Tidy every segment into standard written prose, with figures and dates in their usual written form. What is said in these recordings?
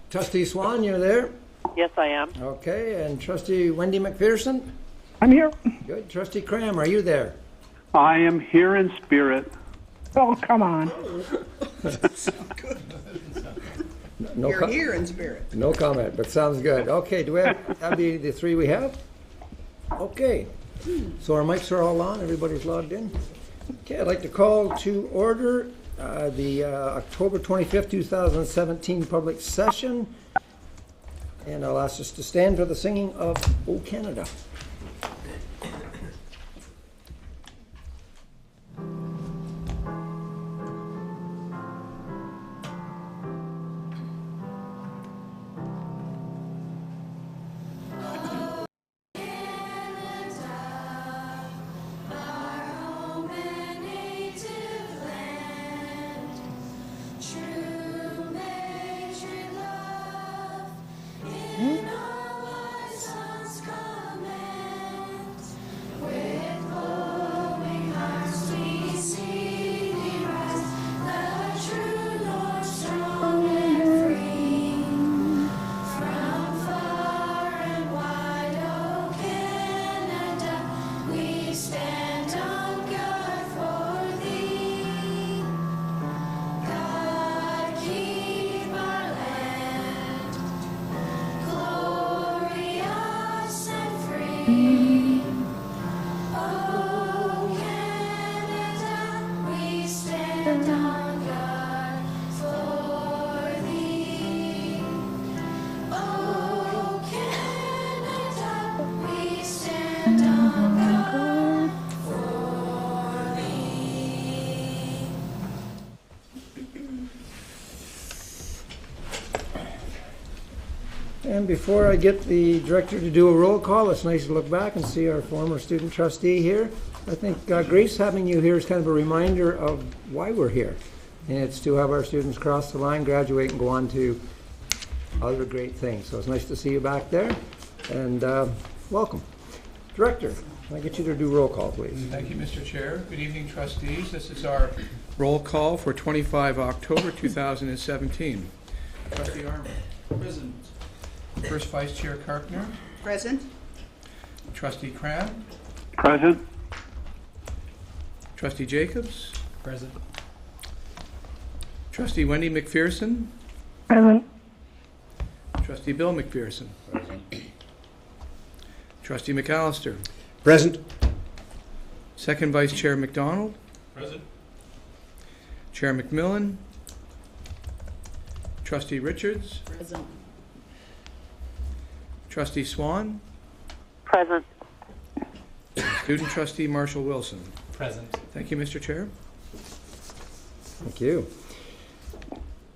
Trustee Swan, you're there? Yes, I am. Okay, and Trustee Wendy McPherson? I'm here. Good. Trustee Cram, are you there? I am here in spirit. Oh, come on. No You're here in spirit. No comment, but sounds good. Okay, do we have, that'd be the three we have? Okay, so our mics are all on, everybody's logged in. Okay, I'd like to call to order the October 25th, 2017 public session. And I'll ask us to stand for the singing of O Canada. And before I get the director to do a roll call, it's nice to look back and see our former student trustee here. I think, Grace, having you here is kind of a reminder of why we're here. And it's to have our students cross the line, graduate, and go on to other great things. So it's nice to see you back there. And welcome. Director, can I get you to do roll call, please? Thank you, Mr. Chair. Good evening, trustees. This is our roll call for 25 October 2017. Trustee Armour. Present. First Vice Chair Karkner. Present. Trustee Cram. Present. Trustee Jacobs. Present. Trustee Wendy McPherson. Present. Trustee Bill McPherson. Present. Trustee McAllister. Present. Second Vice Chair McDonald. Present. Chair McMillan. Trustee Richards. Present. Trustee Swan. Present. Student Trustee Marshall Wilson. Present. Thank you, Mr. Chair. Thank you.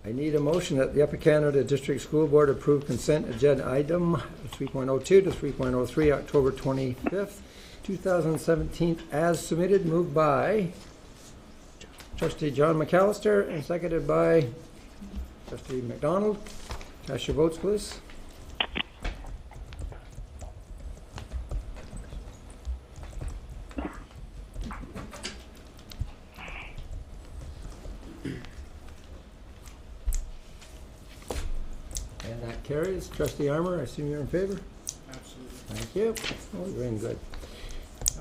I need a motion that the Upper Canada District School Board approve consent agenda item 3.02 to 3.03, October 25th, 2017, as submitted, moved by Trustee John McAllister and seconded by Trustee McDonald. Cast your votes, please. And that carries. Trustee Armour, I assume you're in favor? Absolutely. Thank you. Oh, you're in good.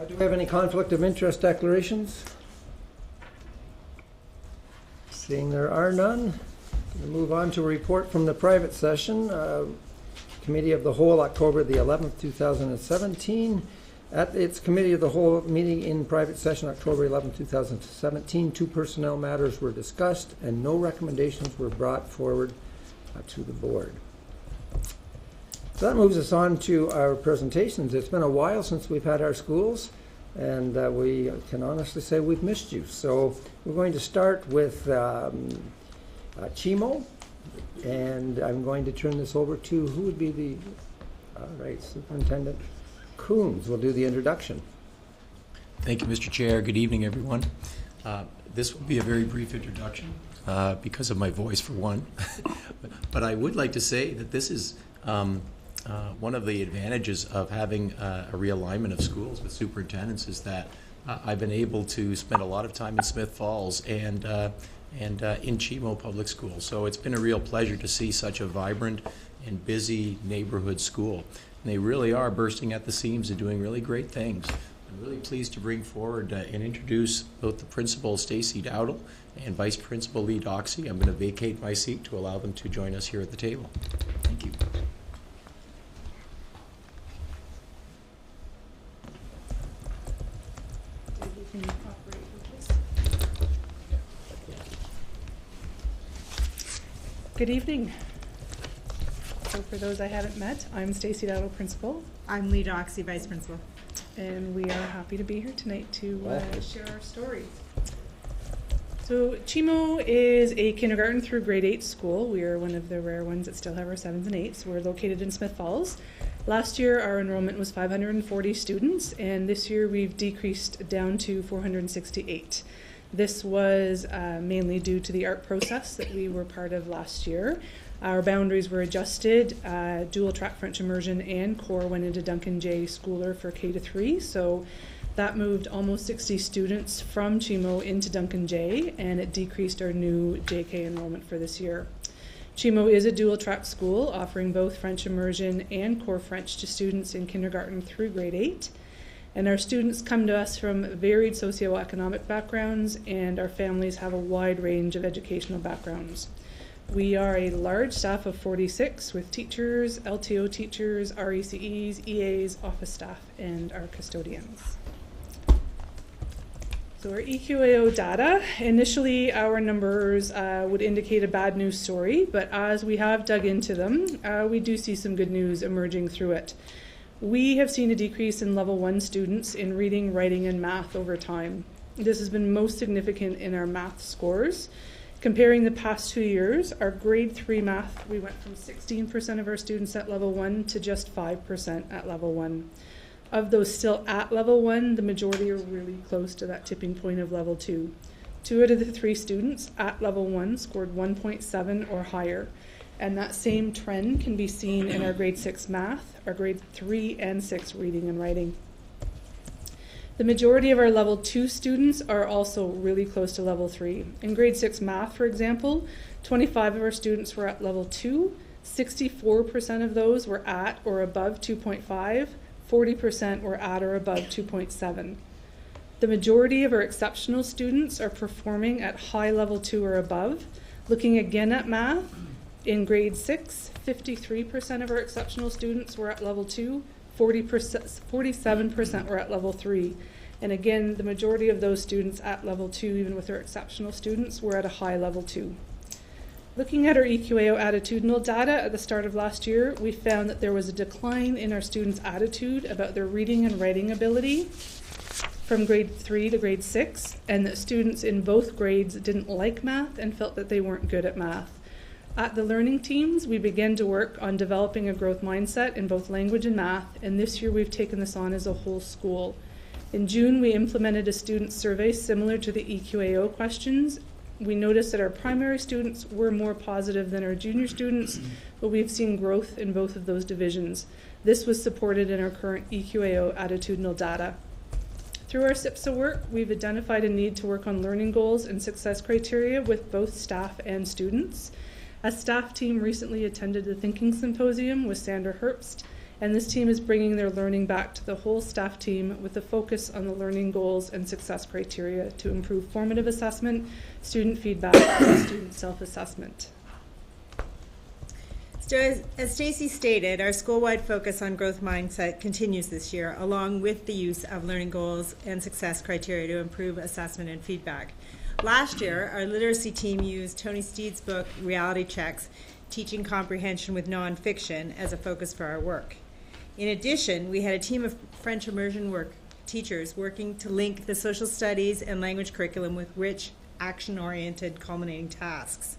Do we have any conflict of interest declarations? Seeing there are none, we'll move on to a report from the private session. Committee of the Whole, October the 11th, 2017. At its Committee of the Whole meeting in private session, October 11th, 2017, 2 personnel matters were discussed and no recommendations were brought forward to the board. So that moves us on to our presentations. It's been a while since we've had our schools, and we can honestly say we've missed you. So we're going to start with Chimo, and I'm going to turn this over to, who would be the, all right, Superintendent Coons will do the introduction. Thank you, Mr. Chair. Good evening, everyone. This will be a very brief introduction because of my voice, for one. But I would like to say that this is one of the advantages of having a realignment of schools with superintendents is that I've been able to spend a lot of time in Smith Falls and and in Chimo Public Schools. So it's been a real pleasure to see such a vibrant and busy neighborhood school. And they really are bursting at the seams and doing really great things. I'm really pleased to bring forward and introduce both the principal, Stacy Dowdle, and Vice Principal Lee Doxey. I'm going to vacate my seat to allow them to join us here at the table. Thank you. Good evening. So for those I haven't met, I'm Stacy Dowdle, Principal, I'm Lee Doxey, Vice Principal. and we are happy to be here tonight to share our stories. So Chimo is a kindergarten through grade 8 school. We are one of the rare ones that still have our 7s and 8s. We're located in Smith Falls. Last year our enrollment was 540 students, and this year we've decreased down to 468. This was mainly due to the ARC process that we were part of last year. Our boundaries were adjusted. Dual track French immersion and core went into Duncan J. Schooler for K-3. So that moved almost 60 students from Chimo into Duncan J, and it decreased our new JK enrollment for this year. Chimo is a dual track school offering both French immersion and core French to students in kindergarten through grade 8. And our students come to us from varied socioeconomic backgrounds, and our families have a wide range of educational backgrounds. We are a large staff of 46 with teachers, LTO teachers, RECEs, EAs, office staff, and our custodians. So our EQAO data, initially our numbers would indicate a bad news story, but as we have dug into them, we do see some good news emerging through it. We have seen a decrease in level 1 students in reading, writing, and math over time. This has been most significant in our math scores. Comparing the past 2 years, our grade 3 math, we went from 16% of our students at level 1 to just 5% at level 1. Of those still at level 1, the majority are really close to that tipping point of level 2. 2 out of the 3 students at level 1 scored 1.7 or higher. And that same trend can be seen in our grade 6 math, our grade 3 and 6 reading and writing. The majority of our level 2 students are also really close to level 3. In grade 6 math, for example, 25 of our students were at level 2, 64% of those were at or above 2.5, 40% were at or above 2.7. The majority of our exceptional students are performing at high level 2 or above. Looking again at math, in grade 6, 53% of our exceptional students were at level 2, 47% were at level 3. And again, the majority of those students at level 2, even with our exceptional students, were at a high level 2. Looking at our EQAO attitudinal data at the start of last year, we found that there was a decline in our students' attitude about their reading and writing ability from grade 3 to grade 6, and that students in both grades didn't like math and felt that they weren't good at math. At the learning teams, we began to work on developing a growth mindset in both language and math, and this year we've taken this on as a whole school. In June, we implemented a student survey similar to the EQAO questions. We noticed that our primary students were more positive than our junior students, but we've seen growth in both of those divisions. This was supported in our current EQAO attitudinal data. Through our SIPSA work, we've identified a need to work on learning goals and success criteria with both staff and students. A staff team recently attended the Thinking Symposium with Sandra Herbst, and this team is bringing their learning back to the whole staff team with a focus on the learning goals and success criteria to improve formative assessment, student feedback, and student self-assessment. So as Stacy stated, our school-wide focus on growth mindset continues this year, along with the use of learning goals and success criteria to improve assessment and feedback. Last year, our literacy team used Tony Steed's book, Reality Checks, Teaching Comprehension with Nonfiction, as a focus for our work. In addition, we had a team of French immersion teachers working to link the social studies and language curriculum with rich, action-oriented, culminating tasks.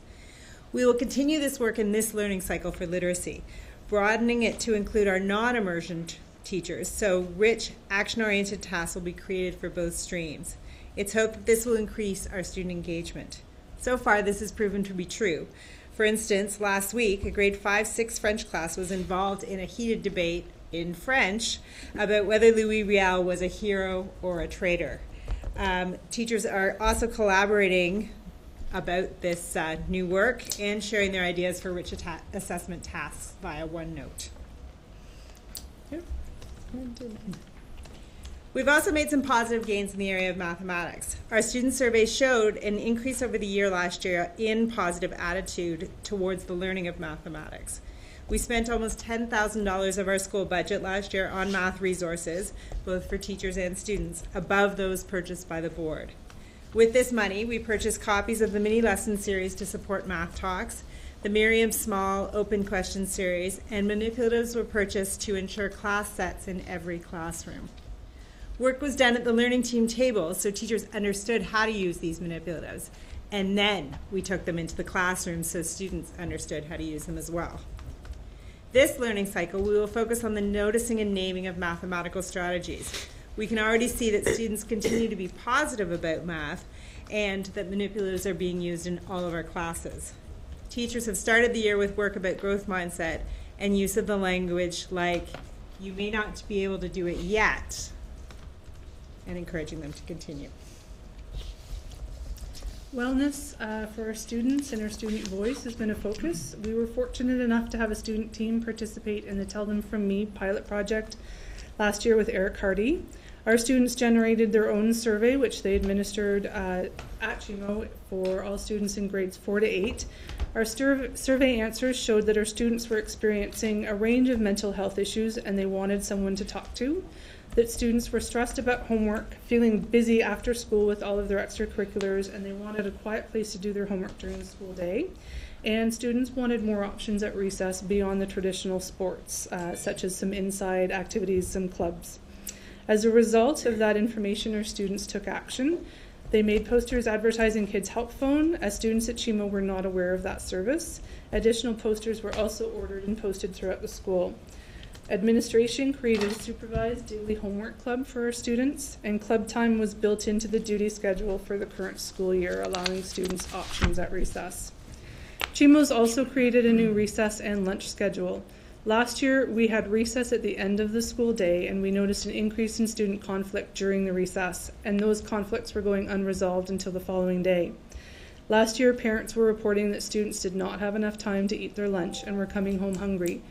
We will continue this work in this learning cycle for literacy, broadening it to include our non-immersion teachers, so rich, action-oriented tasks will be created for both streams. It's hoped that this will increase our student engagement. So far, this has proven to be true. For instance, last week, a grade 5-6 French class was involved in a heated debate in French about whether Louis Riel was a hero or a traitor. Teachers are also collaborating about this new work and sharing their ideas for rich assessment tasks via OneNote. We've also made some positive gains in the area of mathematics. Our student survey showed an increase over the year last year in positive attitude towards the learning of mathematics. We spent almost $10,000 of our school budget last year on math resources, both for teachers and students, above those purchased by the board. With this money, we purchased copies of the mini lesson series to support math talks, the Miriam Small open question series, and manipulatives were purchased to ensure class sets in every classroom. Work was done at the learning team table so teachers understood how to use these manipulatives, and then we took them into the classroom so students understood how to use them as well. This learning cycle, we will focus on the noticing and naming of mathematical strategies. We can already see that students continue to be positive about math and that manipulatives are being used in all of our classes. Teachers have started the year with work about growth mindset and use of the language like, you may not be able to do it yet, and encouraging them to continue. Wellness for our students and our student voice has been a focus. We were fortunate enough to have a student team participate in the Tell Them From Me pilot project last year with Eric Hardy. Our students generated their own survey, which they administered at CHIMO for all students in grades 4 to 8. Our survey answers showed that our students were experiencing a range of mental health issues and they wanted someone to talk to, that students were stressed about homework, feeling busy after school with all of their extracurriculars, and they wanted a quiet place to do their homework during the school day. And students wanted more options at recess beyond the traditional sports, such as some inside activities, some clubs. As a result of that information, our students took action. They made posters advertising Kids Help Phone, as students at CHIMO were not aware of that service. Additional posters were also ordered and posted throughout the school. Administration created a supervised daily homework club for our students, and club time was built into the duty schedule for the current school year, allowing students options at recess. CHIMO's also created a new recess and lunch schedule. Last year, we had recess at the end of the school day, and we noticed an increase in student conflict during the recess, and those conflicts were going unresolved until the following day. Last year, parents were reporting that students did not have enough time to eat their lunch and were coming home hungry.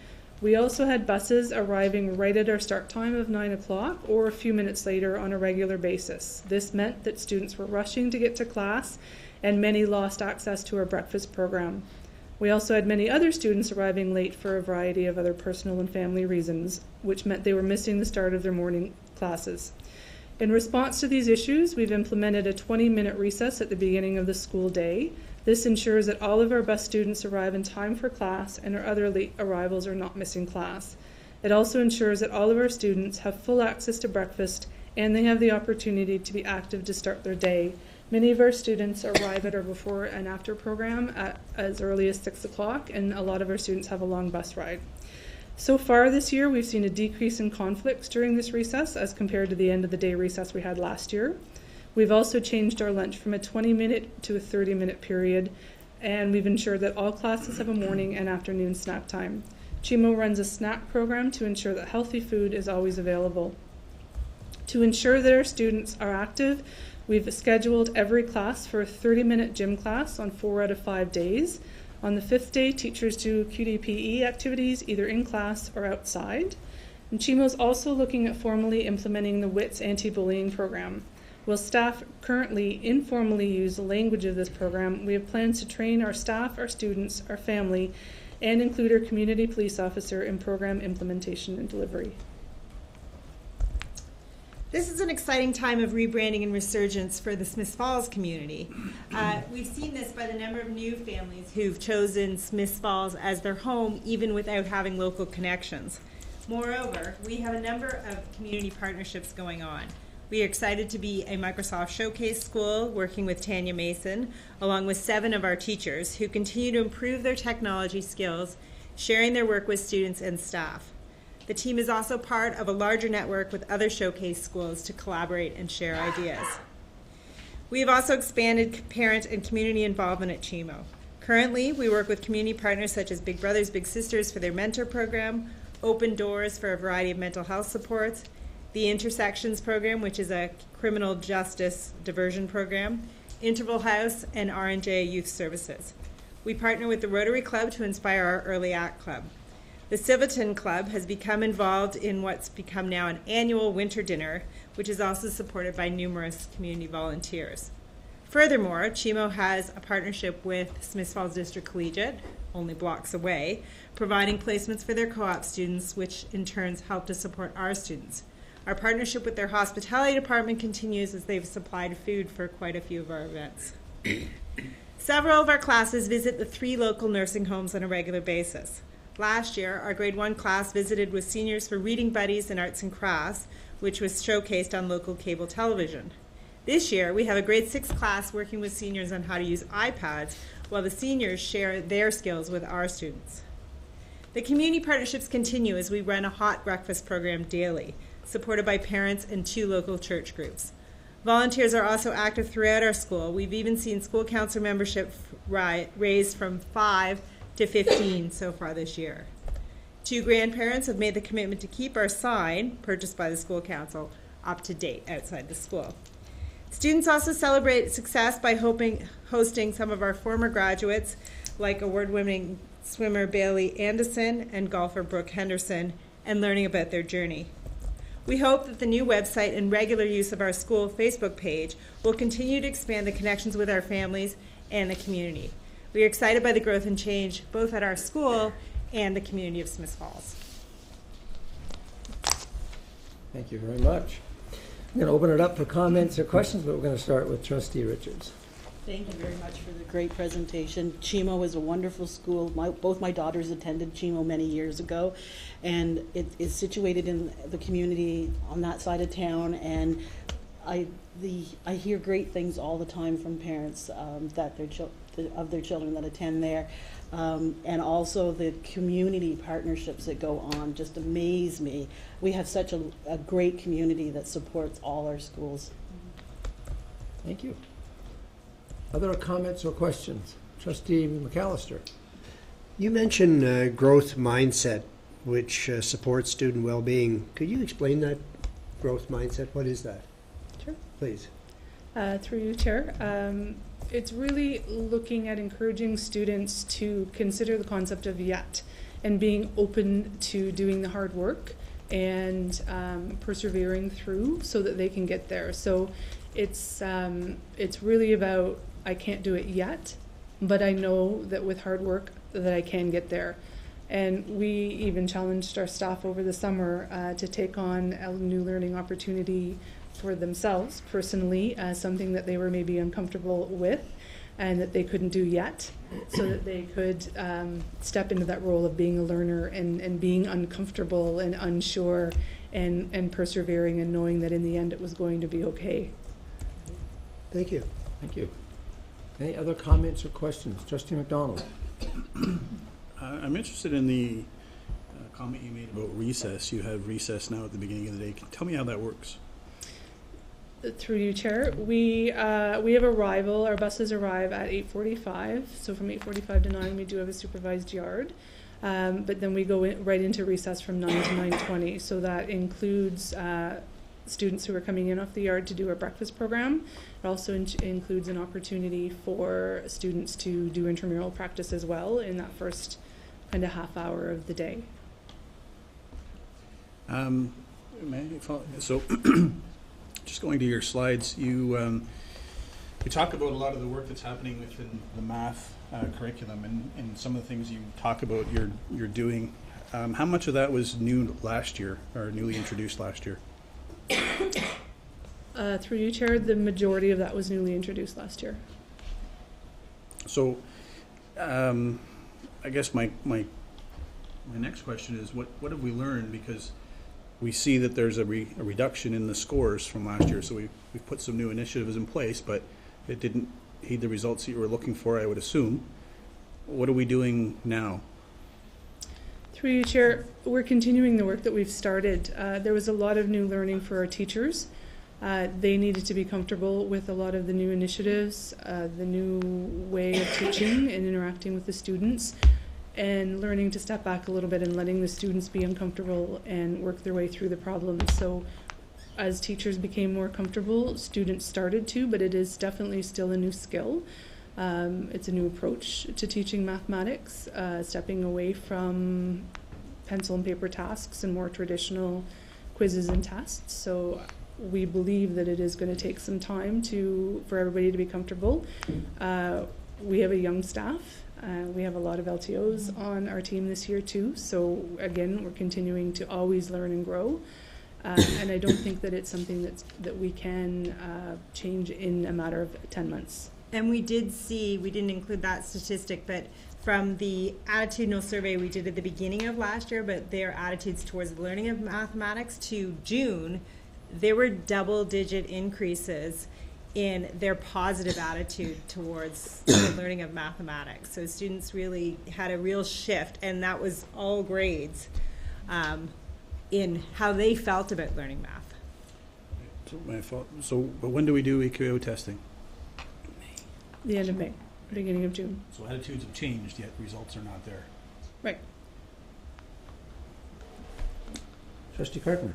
We also had buses arriving right at our start time of 9 o'clock or a few minutes later on a regular basis. This meant that students were rushing to get to class and many lost access to our breakfast program. We also had many other students arriving late for a variety of other personal and family reasons, which meant they were missing the start of their morning classes. In response to these issues, we've implemented a 20-minute recess at the beginning of the school day. This ensures that all of our bus students arrive in time for class and our other late arrivals are not missing class. It also ensures that all of our students have full access to breakfast and they have the opportunity to be active to start their day. Many of our students arrive at our before and after program at as early as 6 o'clock, and a lot of our students have a long bus ride. So far this year, we've seen a decrease in conflicts during this recess as compared to the end of the day recess we had last year. We've also changed our lunch from a 20-minute to a 30-minute period, and we've ensured that all classes have a morning and afternoon snack time. CHIMO runs a snack program to ensure that healthy food is always available. To ensure that our students are active, we've scheduled every class for a 30-minute gym class on 4 out of 5 days. On the 5th day, teachers do QDPE activities either in class or outside. And CHIMO is also looking at formally implementing the WITS anti-bullying program. While staff currently informally use the language of this program, we have plans to train our staff, our students, our family, and include our community police officer in program implementation and delivery. This is an exciting time of rebranding and resurgence for the Smiths Falls community. We've seen this by the number of new families who've chosen Smiths Falls as their home, even without having local connections. Moreover, we have a number of community partnerships going on. We are excited to be a Microsoft Showcase School working with Tanya Mason, along with 7 of our teachers who continue to improve their technology skills, sharing their work with students and staff. The team is also part of a larger network with other Showcase schools to collaborate and share ideas. We have also expanded parent and community involvement at CHIMO. Currently, we work with community partners such as Big Brothers Big Sisters for their mentor program, Open Doors for a variety of mental health supports, the Intersections program, which is a criminal justice diversion program, Interval House, and R&J Youth Services. We partner with the Rotary Club to inspire our Early Act Club. The Silverton Club has become involved in what's become now an annual winter dinner, which is also supported by numerous community volunteers. Furthermore, Chimo has a partnership with Smiths Falls District Collegiate, only blocks away, providing placements for their co-op students, which in turn help to support our students. Our partnership with their hospitality department continues as they've supplied food for quite a few of our events. Several of our classes visit the 3 local nursing homes on a regular basis. Last year, our grade 1 class visited with seniors for Reading Buddies and Arts and Crafts, which was showcased on local cable television. This year, we have a grade 6 class working with seniors on how to use iPads, while the seniors share their skills with our students. The community partnerships continue as we run a hot breakfast program daily, supported by parents and 2 local church groups. Volunteers are also active throughout our school. We've even seen school council membership raised from 5 to 15 so far this year. 2 grandparents have made the commitment to keep our sign, purchased by the school council, up to date outside the school. Students also celebrate success by hosting some of our former graduates, like award-winning swimmer Bailey Anderson and golfer Brooke Henderson, and learning about their journey. We hope that the new website and regular use of our school Facebook page will continue to expand the connections with our families and the community. We are excited by the growth and change both at our school and the community of Smiths Falls. Thank you very much. I'm going to open it up for comments or questions, but we're going to start with Trustee Richards. Thank you very much for the great presentation. Chimo is a wonderful school. Both my daughters attended Chimo many years ago, and it is situated in the community on that side of town. And I hear great things all the time from parents that of their children that attend there, and also the community partnerships that go on just amaze me. We have such a great community that supports all our schools. Thank you. Other comments or questions? Trustee McAllister. You mentioned growth mindset, which supports student well-being. Could you explain that growth mindset? What is that? Sure. Please. Through you, Chair. It's really looking at encouraging students to consider the concept of yet and being open to doing the hard work and persevering through so that they can get there. So it's really about, I can't do it yet, but I know that with hard work that I can get there. And we even challenged our staff over the summer to take on a new learning opportunity for themselves personally, something that they were maybe uncomfortable with and that they couldn't do yet, so that they could step into that role of being a learner and being uncomfortable and unsure and persevering and knowing that in the end it was going to be okay. Thank you. Thank you. Any other comments or questions? Trustee McDonald. I'm interested in the comment you made about recess. You have recess now at the beginning of the day. Tell me how that works. Through you, Chair, we have arrival. Our buses arrive at 8:45. So from 8:45 to 9, we do have a supervised yard. But then we go right into recess from 9 to 9:20. So that includes students who are coming in off the yard to do our breakfast program. It also includes an opportunity for students to do intramural practice as well in that first kind of half hour of the day. So, just going to your slides, you talk about a lot of the work that's happening within the math curriculum and some of the things you talk about you're doing. How much of that was new last year or newly introduced last year? Through you, Chair, the majority of that was newly introduced last year. So, I guess my next question is, what have we learned? Because we see that there's a reduction in the scores from last year, so we've put some new initiatives in place, but it didn't heed the results that you were looking for, I would assume. What are we doing now? Through you, Chair, we're continuing the work that we've started. There was a lot of new learning for our teachers. They needed to be comfortable with a lot of the new initiatives, the new way of teaching and interacting with the students, and learning to step back a little bit and letting the students be uncomfortable and work their way through the problems. So as teachers became more comfortable, students started to, but it is definitely still a new skill. It's a new approach to teaching mathematics, stepping away from pencil and paper tasks and more traditional quizzes and tests. So we believe that it is going to take some time for everybody to be comfortable. We have a young staff. We have a lot of LTOs on our team this year too. So again, we're continuing to always learn and grow. And I don't think that it's something that we can change in a matter of 10 months. And we didn't include that statistic, but from the attitudinal survey we did at the beginning of last year, but their attitudes towards the learning of mathematics to June, there were double-digit increases in their positive attitude towards the learning of mathematics. So students really had a real shift, and that was all grades, in how they felt about learning math. But when do we do EQO testing? The end of May, beginning of June. So attitudes have changed, yet results are not there. Right. Trustee Cartman.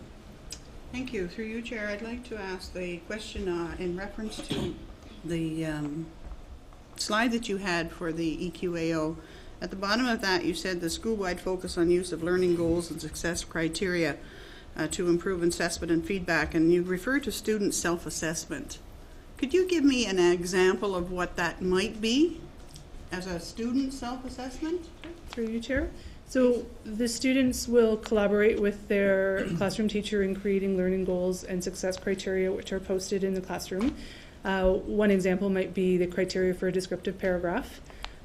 Thank you. Through you, Chair, I'd like to ask the question in reference to the slide that you had for the EQAO. At the bottom of that, you said the school-wide focus on use of learning goals and success criteria to improve assessment and feedback, and you refer to student self-assessment. Could you give me an example of what that might be as a student self-assessment? Through you, Chair. So the students will collaborate with their classroom teacher in creating learning goals and success criteria, which are posted in the classroom. One example might be the criteria for a descriptive paragraph.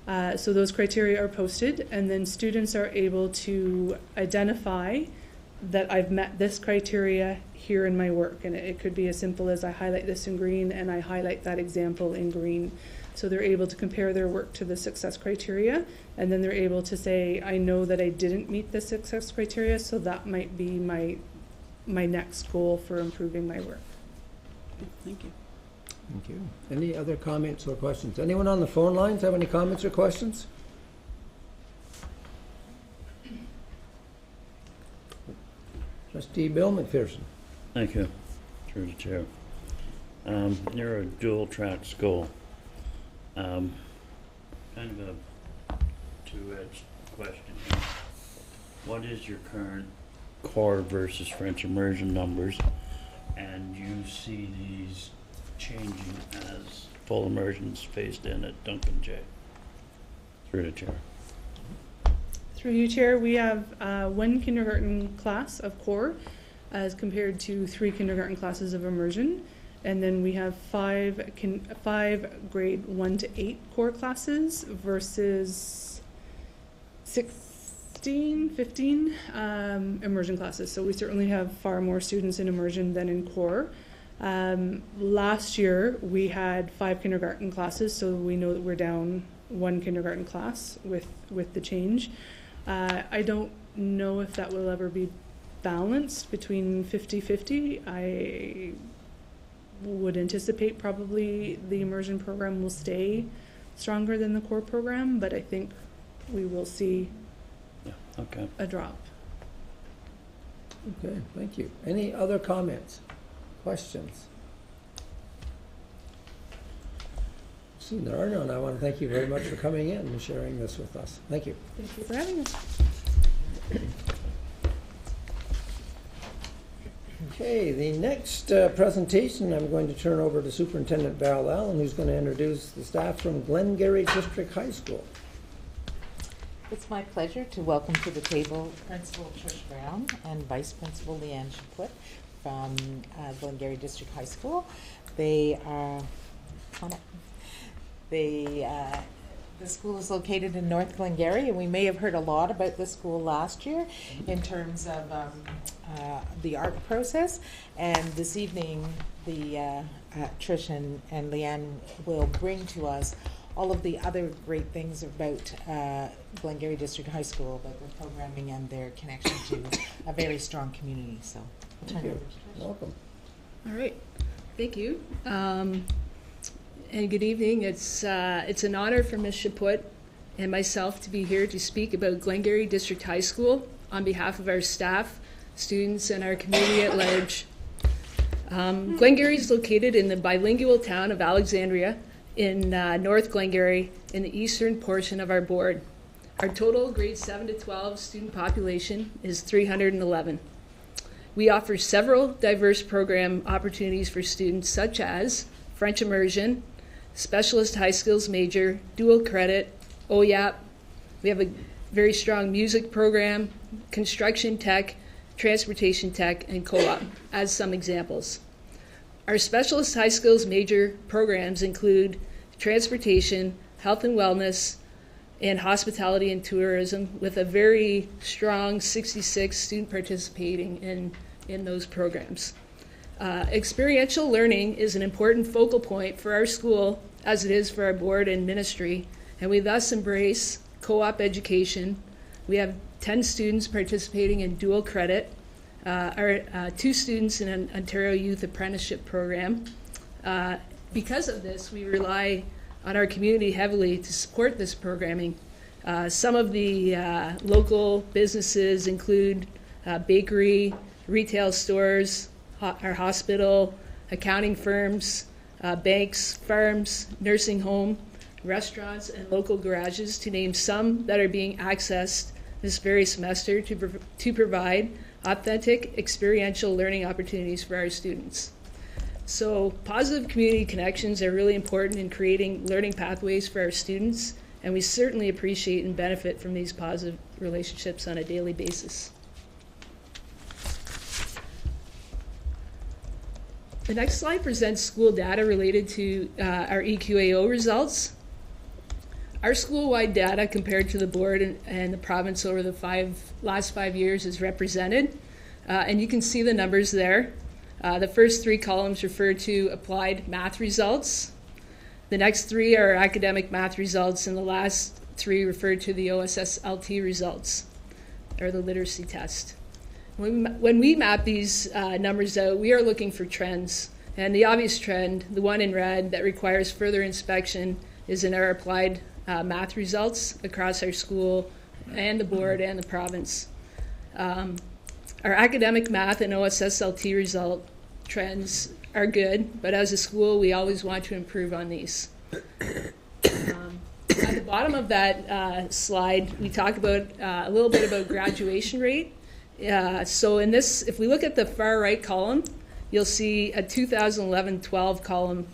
So those criteria are posted, and then students are able to identify that I've met this criteria here in my work. And it could be as simple as I highlight this in green and I highlight that example in green. So they're able to compare their work to the success criteria, and then they're able to say, I know that I didn't meet the success criteria, so that might be my next goal for improving my work. Thank you. Thank you. Any other comments or questions? Anyone on the phone lines have any comments or questions? Trustee Bill McPherson. Thank you, through the chair. You're a dual-track school. Kind of a two-edged question here. What is your current core versus French immersion numbers? And you see these changing as full immersions phased in at Duncan J? Through the chair. Through you, Chair, we have one kindergarten class of core as compared to 3 kindergarten classes of immersion. And then we have 5 grade 1 to 8 core classes versus 15 immersion classes. So we certainly have far more students in immersion than in core. Last year we had 5 kindergarten classes, so we know that we're down 1 kindergarten class with the change. I don't know if that will ever be balanced between 50-50. I would anticipate probably the immersion program will stay stronger than the core program, but I think we will see a drop. Okay, thank you. Any other comments, questions? Seeing there are none, I want to thank you very much for coming in and sharing this with us. Thank you. Thank you for having us. Okay, the next presentation I'm going to turn over to Superintendent Val Allen, who's going to introduce the staff from Glengarry District High School. It's my pleasure to welcome to the table Principal Trish Brown and Vice Principal Leanne Chaput from Glengarry District High School. They are the school is located in North Glengarry, and we may have heard a lot about the school last year in terms of the art process. And this evening, Trish and Leanne will bring to us all of the other great things about Glengarry District High School, about their programming and their connection to a very strong community. So I'll turn it over to Trish. Welcome. All right. Thank you. And good evening. It's an honor for Ms. Chaput and myself to be here to speak about Glengarry District High School on behalf of our staff, students, and our community at large. Glengarry is located in the bilingual town of Alexandria in North Glengarry in the eastern portion of our board. Our total grades 7 to 12 student population is 311. We offer several diverse program opportunities for students such as French immersion, specialist high skills major, dual credit, OYAP. We have a very strong music program, construction tech, transportation tech, and co-op as some examples. Our specialist high skills major programs include transportation, health and wellness, and hospitality and tourism, with a very strong 66 student participating in those programs. Experiential learning is an important focal point for our school, as it is for our board and ministry, and we thus embrace co-op education. We have 10 students participating in dual credit, our 2 students in an Ontario Youth Apprenticeship Program. Because of this, we rely on our community heavily to support this programming. Some of the local businesses include bakery, retail stores, our hospital, accounting firms, banks, farms, nursing home, restaurants, and local garages, to name some that are being accessed this very semester to provide authentic experiential learning opportunities for our students. So positive community connections are really important in creating learning pathways for our students, and we certainly appreciate and benefit from these positive relationships on a daily basis. The next slide presents school data related to our EQAO results. Our school-wide data compared to the board and the province over the last 5 years is represented, and you can see the numbers there. The first 3 columns refer to applied math results. The next 3 are academic math results, and the last 3 refer to the OSSLT results, or the literacy test. When we map these numbers out, we are looking for trends. And the obvious trend, the one in red that requires further inspection, is in our applied math results across our school and the board and the province. Our academic math and OSSLT result trends are good, but as a school, we always want to improve on these. At the bottom of that slide, we talk about a little bit about graduation rate. So in this, if we look at the far right column, you'll see a 2011-12 column.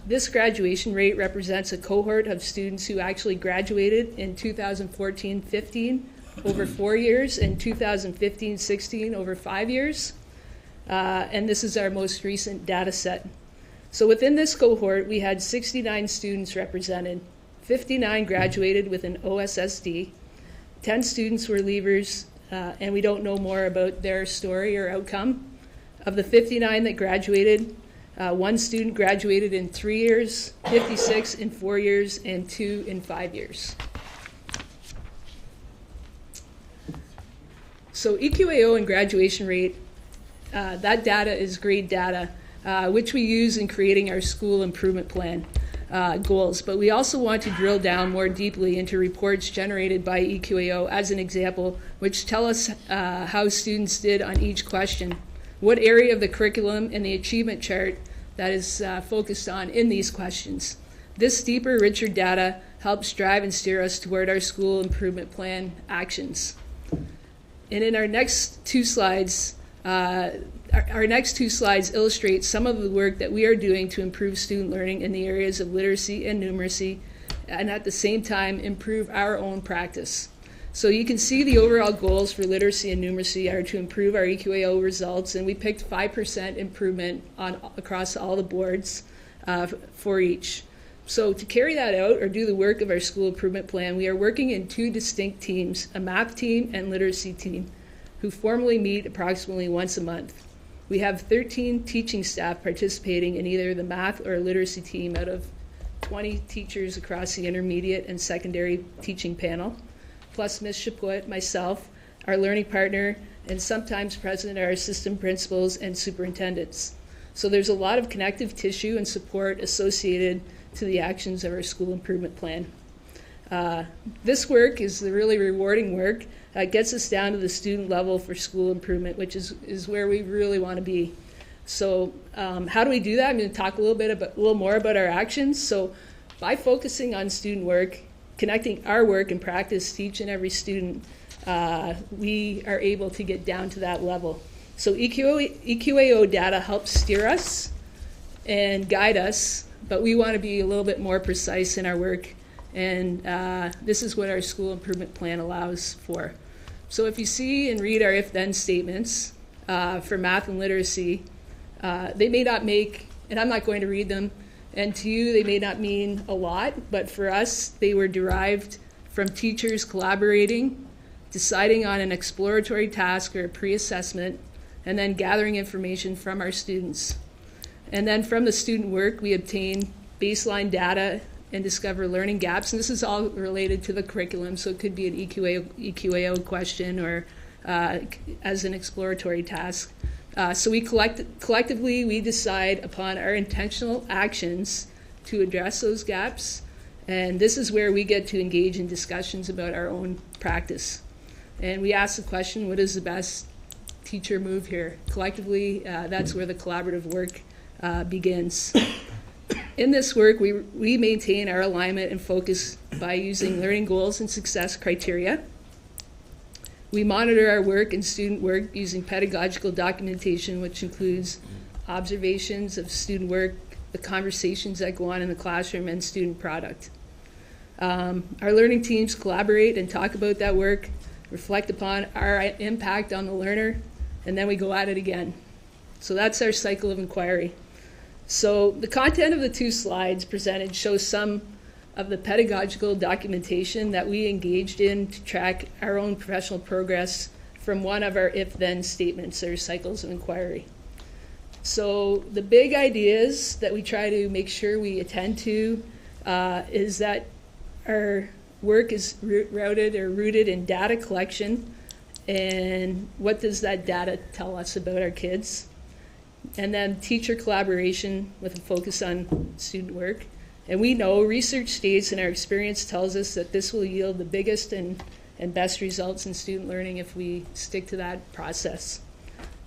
This graduation rate represents a cohort of students who actually graduated in 2014-15 over 4 years and 2015-16 over 5 years. And this is our most recent data set. So within this cohort, we had 69 students represented. 59 graduated with an OSSD. 10 students were leavers, and we don't know more about their story or outcome. Of the 59 that graduated, 1 student graduated in 3 years, 56 in 4 years, and 2 in 5 years. So EQAO and graduation rate, that data is grade data, which we use in creating our school improvement plan goals. But we also want to drill down more deeply into reports generated by EQAO, as an example, which tell us how students did on each question, what area of the curriculum and the achievement chart that is focused on in these questions. This deeper, richer data helps drive and steer us toward our school improvement plan actions. And in our next 2 slides, our next 2 slides illustrate some of the work that we are doing to improve student learning in the areas of literacy and numeracy, and at the same time improve our own practice. So you can see the overall goals for literacy and numeracy are to improve our EQAO results, and we picked 5% improvement across all the boards for each. So to carry that out or do the work of our school improvement plan, we are working in 2 distinct teams, a math team and literacy team, who formally meet approximately once a month. We have 13 teaching staff participating in either the math or literacy team out of 20 teachers across the intermediate and secondary teaching panel, plus Ms. Chaput, myself, our learning partner, and sometimes present are assistant principals and superintendents. So there's a lot of connective tissue and support associated to the actions of our school improvement plan. This work is the really rewarding work. Gets us down to the student level for school improvement, which is where we really want to be. So how do we do that? I'm going to talk a little more about our actions. So by focusing on student work, connecting our work and practice to each and every student, we are able to get down to that level. So EQAO data helps steer us and guide us, but we want to be a little bit more precise in our work, and this is what our school improvement plan allows for. So if you see and read our if-then statements for math and literacy, they may not make, and I'm not going to read them, and to you they may not mean a lot, but for us they were derived from teachers collaborating, deciding on an exploratory task or a pre-assessment, and then gathering information from our students. And then from the student work, we obtain baseline data and discover learning gaps. And this is all related to the curriculum, so it could be an EQAO question or as an exploratory task. So we collectively, we decide upon our intentional actions to address those gaps. And this is where we get to engage in discussions about our own practice. And we ask the question, what is the best teacher move here? Collectively, that's where the collaborative work begins. In this work, we maintain our alignment and focus by using learning goals and success criteria. We monitor our work and student work using pedagogical documentation, which includes observations of student work, the conversations that go on in the classroom, and student product. Our learning teams collaborate and talk about that work, reflect upon our impact on the learner, and then we go at it again. So that's our cycle of inquiry. So the content of the two slides presented shows some of the pedagogical documentation that we engaged in to track our own professional progress from one of our if-then statements or cycles of inquiry. So the big ideas that we try to make sure we attend to is that our work is rooted in data collection, and what does that data tell us about our kids? And then teacher collaboration with a focus on student work. And we know research states and our experience tells us that this will yield the biggest and best results in student learning if we stick to that process.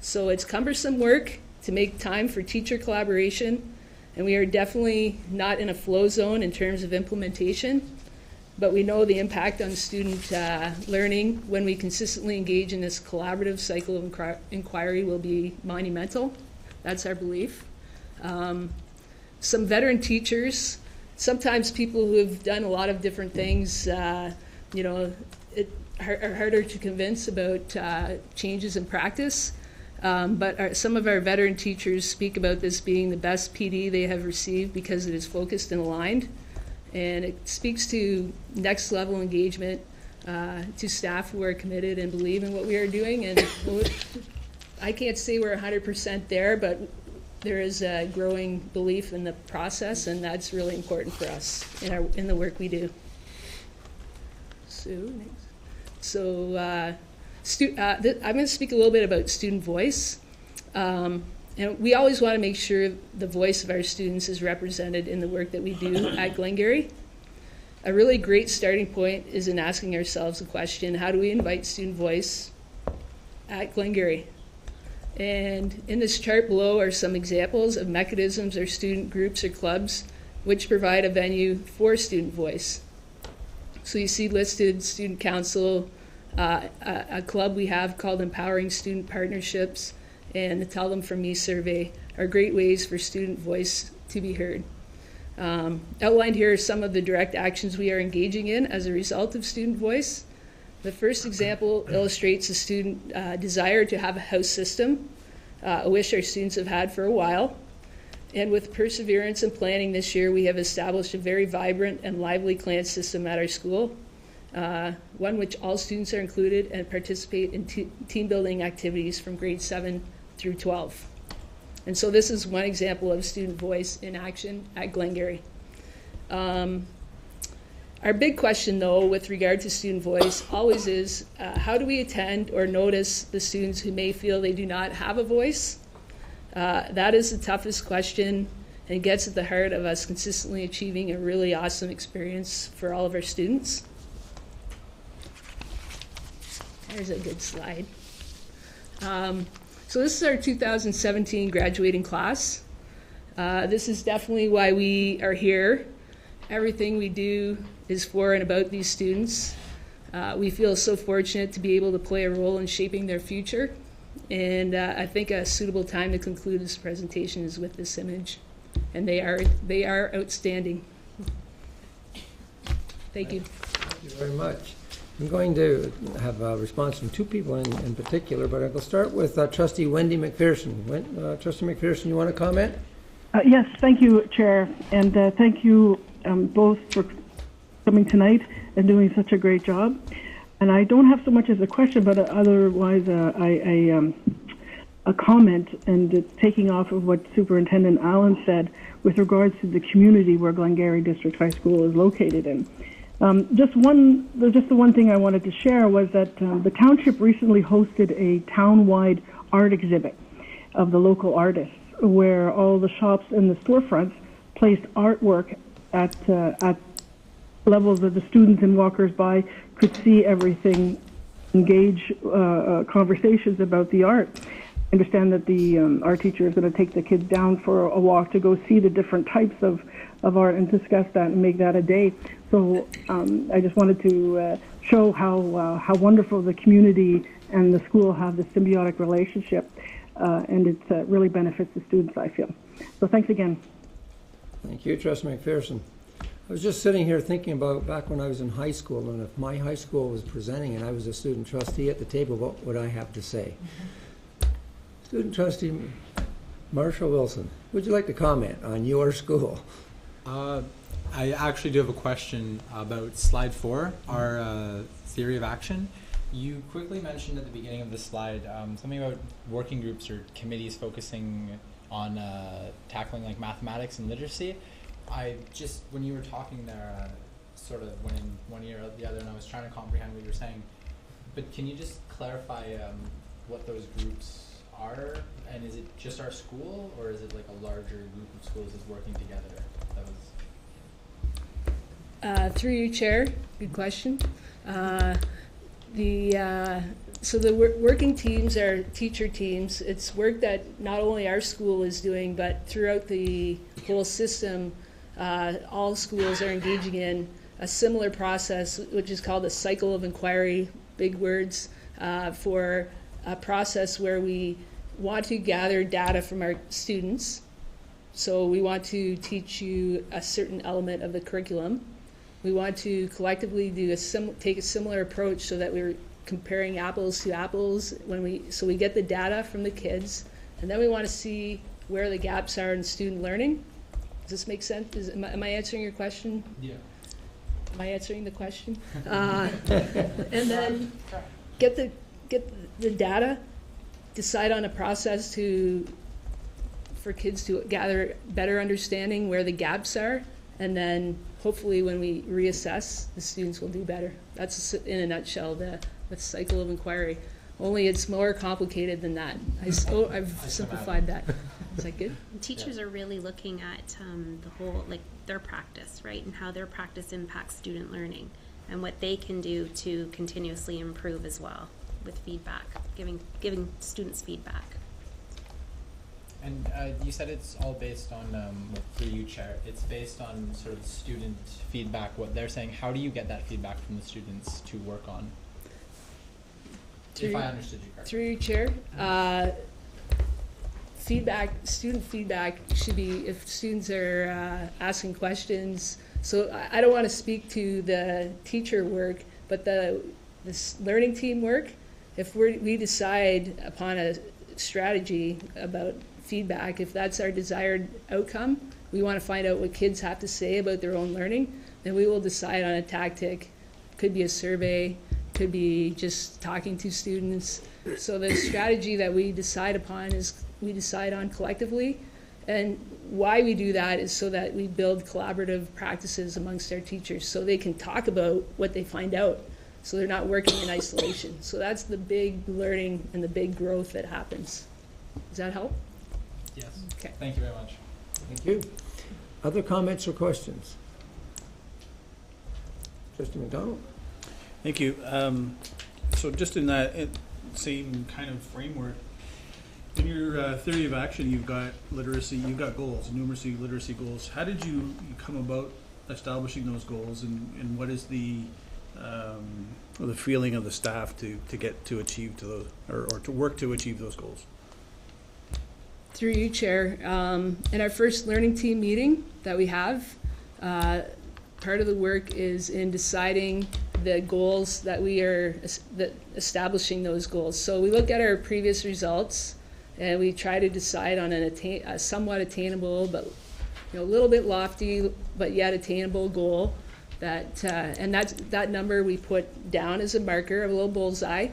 So it's cumbersome work to make time for teacher collaboration, and we are definitely not in a flow zone in terms of implementation. But we know the impact on student learning when we consistently engage in this collaborative cycle of inquiry will be monumental. That's our belief. Some veteran teachers, sometimes people who have done a lot of different things, are harder to convince about changes in practice. But some of our veteran teachers speak about this being the best PD they have received because it is focused and aligned. And it speaks to next level engagement to staff who are committed and believe in what we are doing. And I can't say we're 100% there, but there is a growing belief in the process, and that's really important for us in the work we do. I'm going to speak a little bit about student voice. And we always want to make sure the voice of our students is represented in the work that we do at Glengarry. A really great starting point is in asking ourselves the question, how do we invite student voice at Glengarry? And in this chart below are some examples of mechanisms or student groups or clubs which provide a venue for student voice. So you see listed Student Council, a club we have called Empowering Student Partnerships, and the Tell Them From Me survey are great ways for student voice to be heard. Outlined here are some of the direct actions we are engaging in as a result of student voice. The first example illustrates a student desire to have a house system, a wish our students have had for a while. And with perseverance and planning this year, we have established a very vibrant and lively clan system at our school, one which all students are included and participate in team building activities from grade 7 through 12. And so this is one example of student voice in action at Glengarry. Our big question, though, with regard to student voice always is, how do we attend or notice the students who may feel they do not have a voice? That is the toughest question and gets at the heart of us consistently achieving a really awesome experience for all of our students. There's a good slide. So this is our 2017 graduating class. This is definitely why we are here. Everything we do is for and about these students. We feel so fortunate to be able to play a role in shaping their future. And I think a suitable time to conclude this presentation is with this image. And they are outstanding. Thank you. Thank you very much. I'm going to have a response from two people in particular, but I'll start with Trustee Wendy McPherson. Trustee McPherson, you want to comment? Yes, thank you, Chair, and thank you both for coming tonight and doing such a great job. And I don't have so much as a question, but otherwise a comment, and it's taking off of what Superintendent Allen said with regards to the community where Glengarry District High School is located in. Just the one thing I wanted to share was that the township recently hosted a town-wide art exhibit of the local artists, where all the shops and the storefronts placed artwork at levels that the students and walkers by could see everything, engage conversations about the art. I understand that the art teacher is going to take the kids down for a walk to go see the different types of art and discuss that and make that a day. So I just wanted to show how wonderful the community and the school have this symbiotic relationship, and it really benefits the students, I feel. So thanks again. Thank you, Trustee McPherson. I was just sitting here thinking about back when I was in high school, and if my high school was presenting and I was a student trustee at the table, what would I have to say? Student trustee Marshall Wilson, would you like to comment on your school? I actually do have a question about slide 4, our theory of action. You quickly mentioned at the beginning of the slide something about working groups or committees focusing on tackling like mathematics and literacy. When you were talking there, sort of went in one ear out the other, and I was trying to comprehend what you were saying. But can you just clarify what those groups are? And is it just our school, or is it like a larger group of schools that's working together? That was Through you, Chair, good question. So the working teams are teacher teams. It's work that not only our school is doing, but throughout the whole system, all schools are engaging in a similar process, which is called a cycle of inquiry, big words, for a process where we want to gather data from our students. So we want to teach you a certain element of the curriculum. We want to collectively take a similar approach so that we're comparing apples to apples so we get the data from the kids, and then we want to see where the gaps are in student learning. Does this make sense? Am I answering your question? Yeah. Am I answering the question? And then get the data, decide on a process for kids to gather better understanding where the gaps are, and then hopefully when we reassess, the students will do better. That's in a nutshell the cycle of inquiry. Only it's more complicated than that. I've simplified that. Is that good? Teachers are really looking at the whole, like their practice, right, and how their practice impacts student learning, and what they can do to continuously improve as well with feedback, giving students feedback. And you said it's all based on, through you, Chair, it's based on sort of student feedback, what they're saying. How do you get that feedback from the students to work on? If I understood you correctly. Through you, Chair. Student feedback should be if students are asking questions. So I don't want to speak to the teacher work, but this learning team work, if we decide upon a strategy about feedback, if that's our desired outcome, we want to find out what kids have to say about their own learning, then we will decide on a tactic. Could be a survey, could be just talking to students. So the strategy that we decide upon is we decide on collectively, and why we do that is so that we build collaborative practices amongst our teachers so they can talk about what they find out, so they're not working in isolation. So that's the big learning and the big growth that happens. Does that help? Yes. Okay. Thank you very much. Thank you. Other comments or questions? Trustee McDonald? Thank you. So just in that same kind of framework, In your theory of action, you've got literacy, you've got goals, numeracy, literacy goals. How did you come about establishing those goals, and what is the feeling of the staff to get to achieve to those, or to work to achieve those goals? Through you, Chair, in our first learning team meeting that we have, part of the work is in deciding the goals that we are establishing those goals. So we look at our previous results and we try to decide on a somewhat attainable, but a little bit lofty, but yet attainable goal. And that number we put down as a marker, a little bullseye,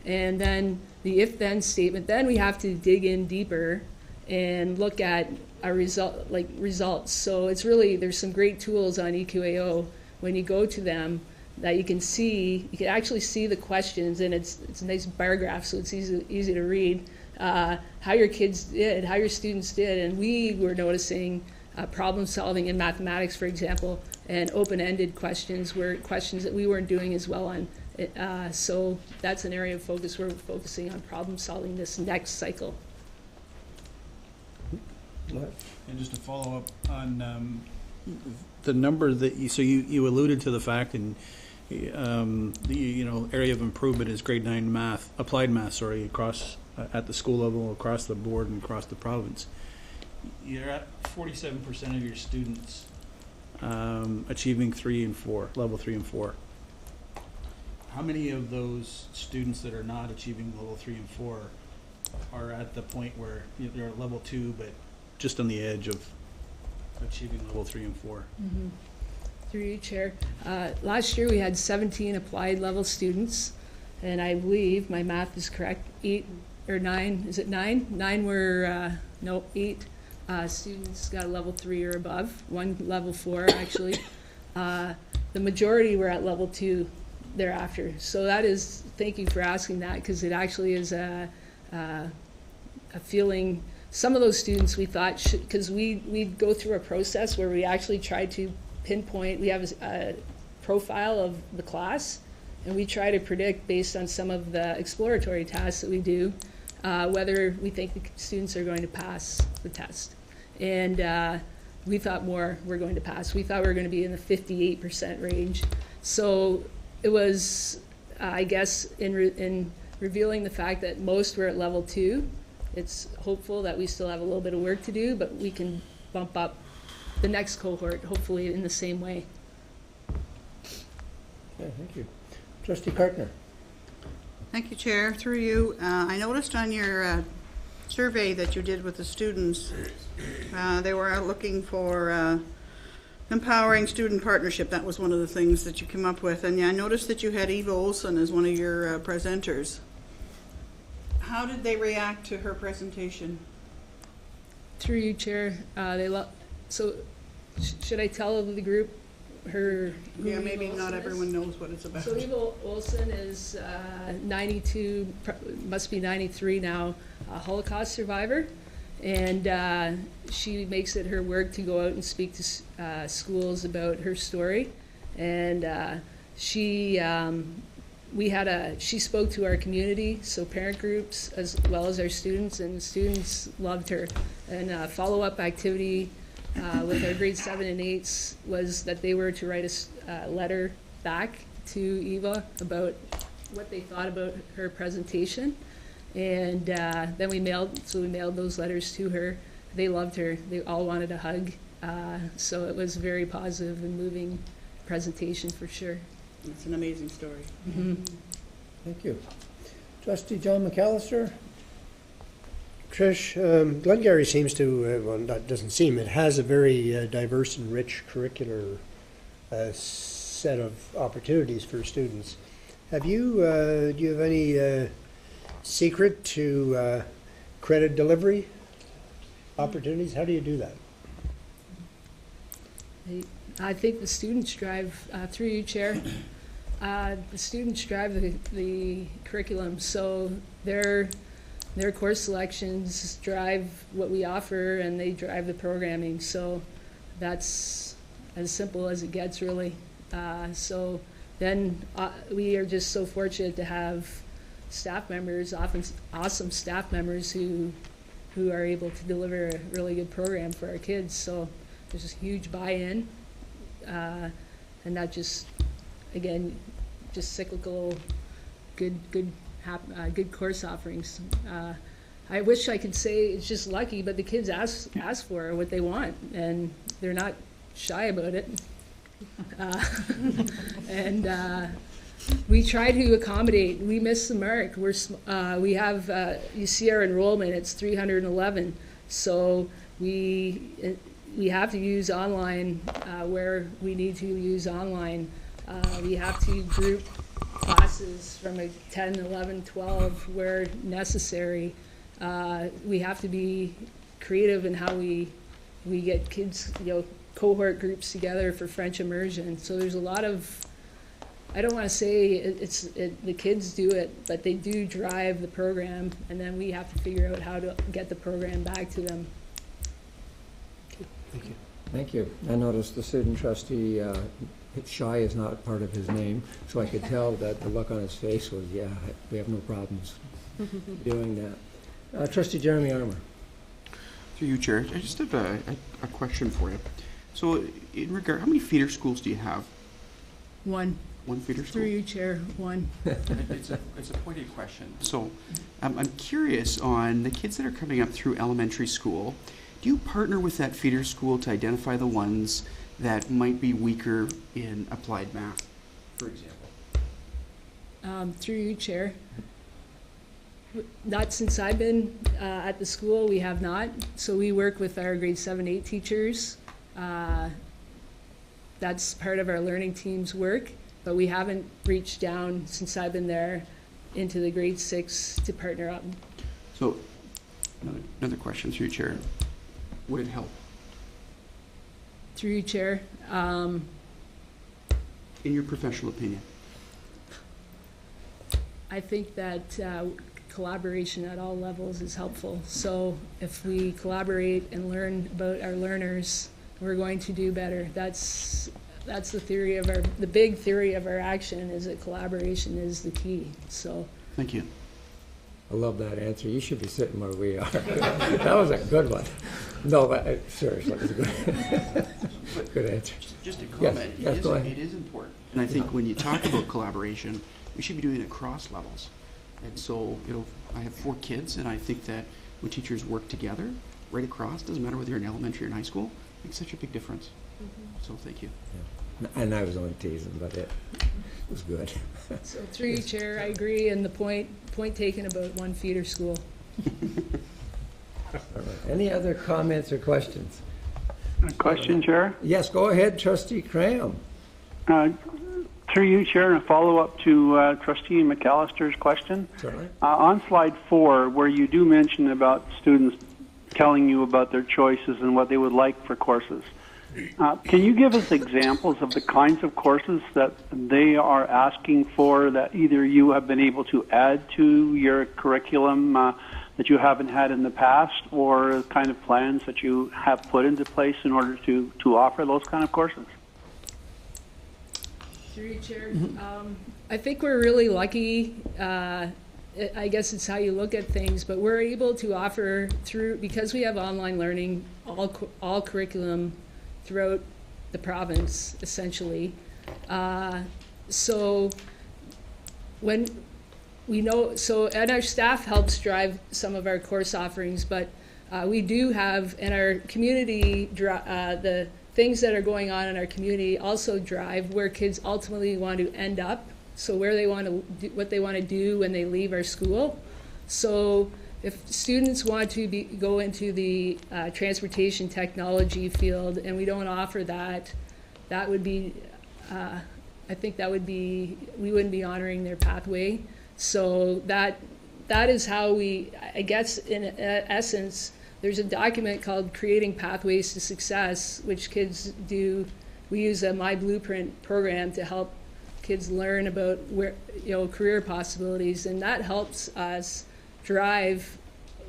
and then the if-then statement. Then we have to dig in deeper and look at our results. So it's really, there's some great tools on EQAO when you go to them that you can actually see the questions, and it's a nice bar graph, so it's easy to read how your kids did, how your students did. And we were noticing problem solving in mathematics, for example, and open-ended questions were questions that we weren't doing as well on. So that's an area of focus. We're focusing on problem solving this next cycle. And just to follow up on the number that you alluded to the fact, and the area of improvement is grade 9 math, applied math, across at the school level, across the board, and across the province. You're at 47% of your students achieving 3 and 4, level 3 and 4. How many of those students that are not achieving level 3 and 4 are at the point where they're at level 2, but just on the edge of achieving level 3 and 4? Mm-hmm. Through you, Chair. Last year we had 17 applied level students, and I believe my math is correct. 8 or 9? Is it 9? 9 were 8 students got a level 3 or above. 1 level 4 actually. The majority were at level 2 thereafter. So that is, thank you for asking that, because it actually is a feeling. Some of those students we thought because we go through a process where we actually try to pinpoint. We have a profile of the class, and we try to predict based on some of the exploratory tasks that we do whether we think the students are going to pass the test. And we thought more were going to pass. We thought we were going to be in the 58% range. So it was, I guess, in revealing the fact that most were at level 2. It's hopeful that we still have a little bit of work to do, but we can bump up the next cohort, hopefully in the same way. Okay, thank you. Trustee Kartner. Thank you, Chair. Through you, I noticed on your survey that you did with the students, they were out looking for empowering student partnership. That was one of the things that you came up with. And I noticed that you had Eva Olson as one of your presenters. How did they react to her presentation? Through you, Chair, so should I tell the group her? Yeah, maybe not everyone knows what it's about. So Eva Olson is 92, must be 93 now, a Holocaust survivor, and she makes it her work to go out and speak to schools about her story, and she spoke to our community, so parent groups as well as our students, and the students loved her. And a follow-up activity with our grade 7 and 8s was that they were to write a letter back to Eva about what they thought about her presentation. And then we mailed those letters to her. They loved her. They all wanted a hug. So it was a very positive and moving presentation for sure. It's an amazing story. Mm-hmm. Thank you. Trustee John McAllister. Trish, Glengarry seems to, well, that doesn't seem, it has a very diverse and rich curricular set of opportunities for students. Do you have any secret to credit delivery opportunities? How do you do that? I think the students drive, through you, Chair, the students drive the curriculum, so their course selections drive what we offer, and they drive the programming, so that's as simple as it gets, really. So then we are just so fortunate to have staff members, often awesome staff members who are able to deliver a really good program for our kids. So there's this huge buy-in, and not just, again, just cyclical, good course offerings. I wish I could say it's just lucky, but the kids ask for what they want, and they're not shy about it. We try to accommodate. We miss the mark. We have, you see our enrollment, it's 311. So we have to use online where we need to use online. We have to group classes from a 10, 11, 12 where necessary. We have to be creative in how we get kids, cohort groups together for French immersion. So there's a lot of, I don't want to say the kids do it, but they do drive the program, and then we have to figure out how to get the program back to them. Thank you. Thank you. I noticed the student trustee, shy is not part of his name, so I could tell that the look on his face was, yeah, we have no problems doing that. Trustee Jeremy Armour. Through you, Chair, I just have a question for you. So, in regard, how many feeder schools do you have? One. One feeder school? Through you, Chair, one. It's a pointed question. So, I'm curious on the kids that are coming up through elementary school. Do you partner with that feeder school to identify the ones that might be weaker in applied math, for example? Through you, Chair. Not since I've been at the school, we have not. So we work with our grade 7, 8 teachers. That's part of our learning team's work, but we haven't reached down since I've been there into the grade 6 to partner up. So, another question through you, Chair. Would it help? Through you, Chair. In your professional opinion? I think that collaboration at all levels is helpful. So if we collaborate and learn about our learners, we're going to do better. That's the theory of the big theory of our action, is that collaboration is the key. So. Thank you. I love that answer. You should be sitting where we are. That was a good one. No, but seriously, it was a good answer. Just a comment. Yes, go ahead. It is important. And I think when you talk about collaboration, we should be doing it across levels. And so, I have 4 kids, and I think that when teachers work together, right across, doesn't matter whether you're in elementary or in high school, it makes such a big difference. So thank you. Yeah. And I was only teasing, but it was good. So through you, Chair, I agree, and the point taken about one feeder school. All right. Any other comments or questions? A question, Chair? Yes, go ahead, Trustee Cram. Through you, Chair, and a follow-up to Trustee McAllister's question. Certainly. On slide 4, where you do mention about students telling you about their choices and what they would like for courses, can you give us examples of the kinds of courses that they are asking for that either you have been able to add to your curriculum that you haven't had in the past, or kind of plans that you have put into place in order to offer those kind of courses? Through you, Chair. I think we're really lucky. I guess it's how you look at things, but we're able to offer because we have online learning, all curriculum throughout the province, essentially. So when we know, and our staff helps drive some of our course offerings, but we do have in our community the things that are going on in our community also drive where kids ultimately want to end up. So where they want to do, what they want to do when they leave our school. So if students want to go into the transportation technology field and we don't offer that, that would be, I think that would be, we wouldn't be honoring their pathway. So that is how we, I guess in essence, there's a document called Creating Pathways to Success, which kids do. We use a My Blueprint program to help kids learn about career possibilities, and that helps us drive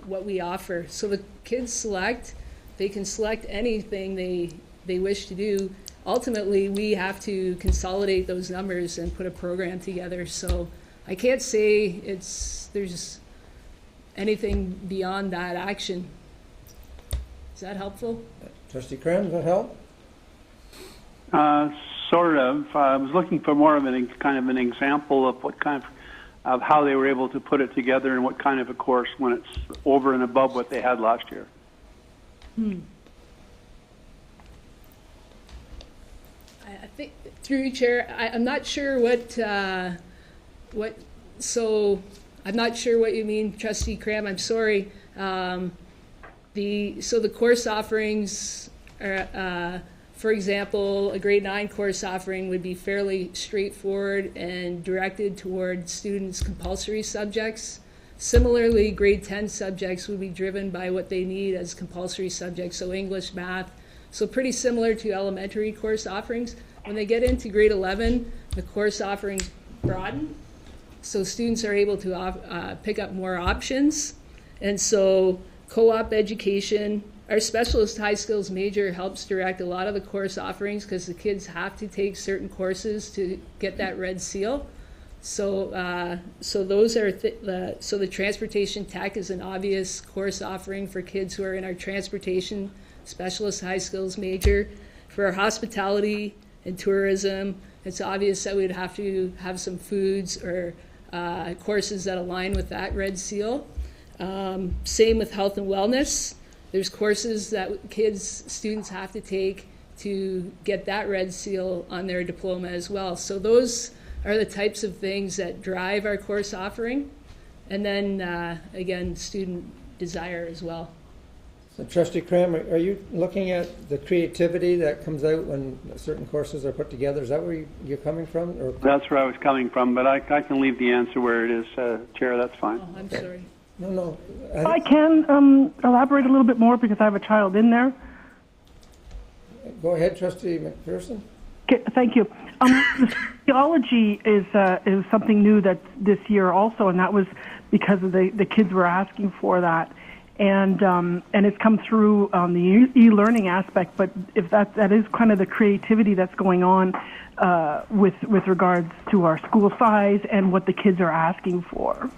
what we offer. So the kids they can select anything they wish to do. Ultimately, we have to consolidate those numbers and put a program together. So I can't say there's anything beyond that action. Is that helpful? Trustee Cram, does that help? Sort of. I was looking for more of an example of what kind of how they were able to put it together and what kind of a course when it's over and above what they had last year. I think through you, Chair, I'm not sure so I'm not sure what you mean, Trustee Cram. I'm sorry. The course offerings are, for example, a grade 9 course offering would be fairly straightforward and directed toward students' compulsory subjects. Similarly, grade 10 subjects would be driven by what they need as compulsory subjects, so English, math. So pretty similar to elementary course offerings. When they get into grade 11, the course offerings broaden, so students are able to pick up more options. And so co-op education, our specialist high skills major helps direct a lot of the course offerings because the kids have to take certain courses to get that red seal. So those are so the transportation tech is an obvious course offering for kids who are in our transportation specialist high skills major. For our hospitality and tourism, it's obvious that we'd have to have some foods or courses that align with that red seal. Same with health and wellness. There's courses that students have to take to get that red seal on their diploma as well. So those are the types of things that drive our course offering. And then, again, student desire as well. So Trustee Cram, are you looking at the creativity that comes out when certain courses are put together? Is that where you're coming from? Or? That's where I was coming from, but I can leave the answer where it is, Chair. That's fine. Oh, I'm sorry. No. I can elaborate a little bit more because I have a child in there. Go ahead, Trustee McPherson. Okay, thank you. Theology is something new that's this year also, and that was because of the kids were asking for that. And it's come through on the e-learning aspect, but if that is kind of the creativity that's going on with regards to our school size and what the kids are asking for.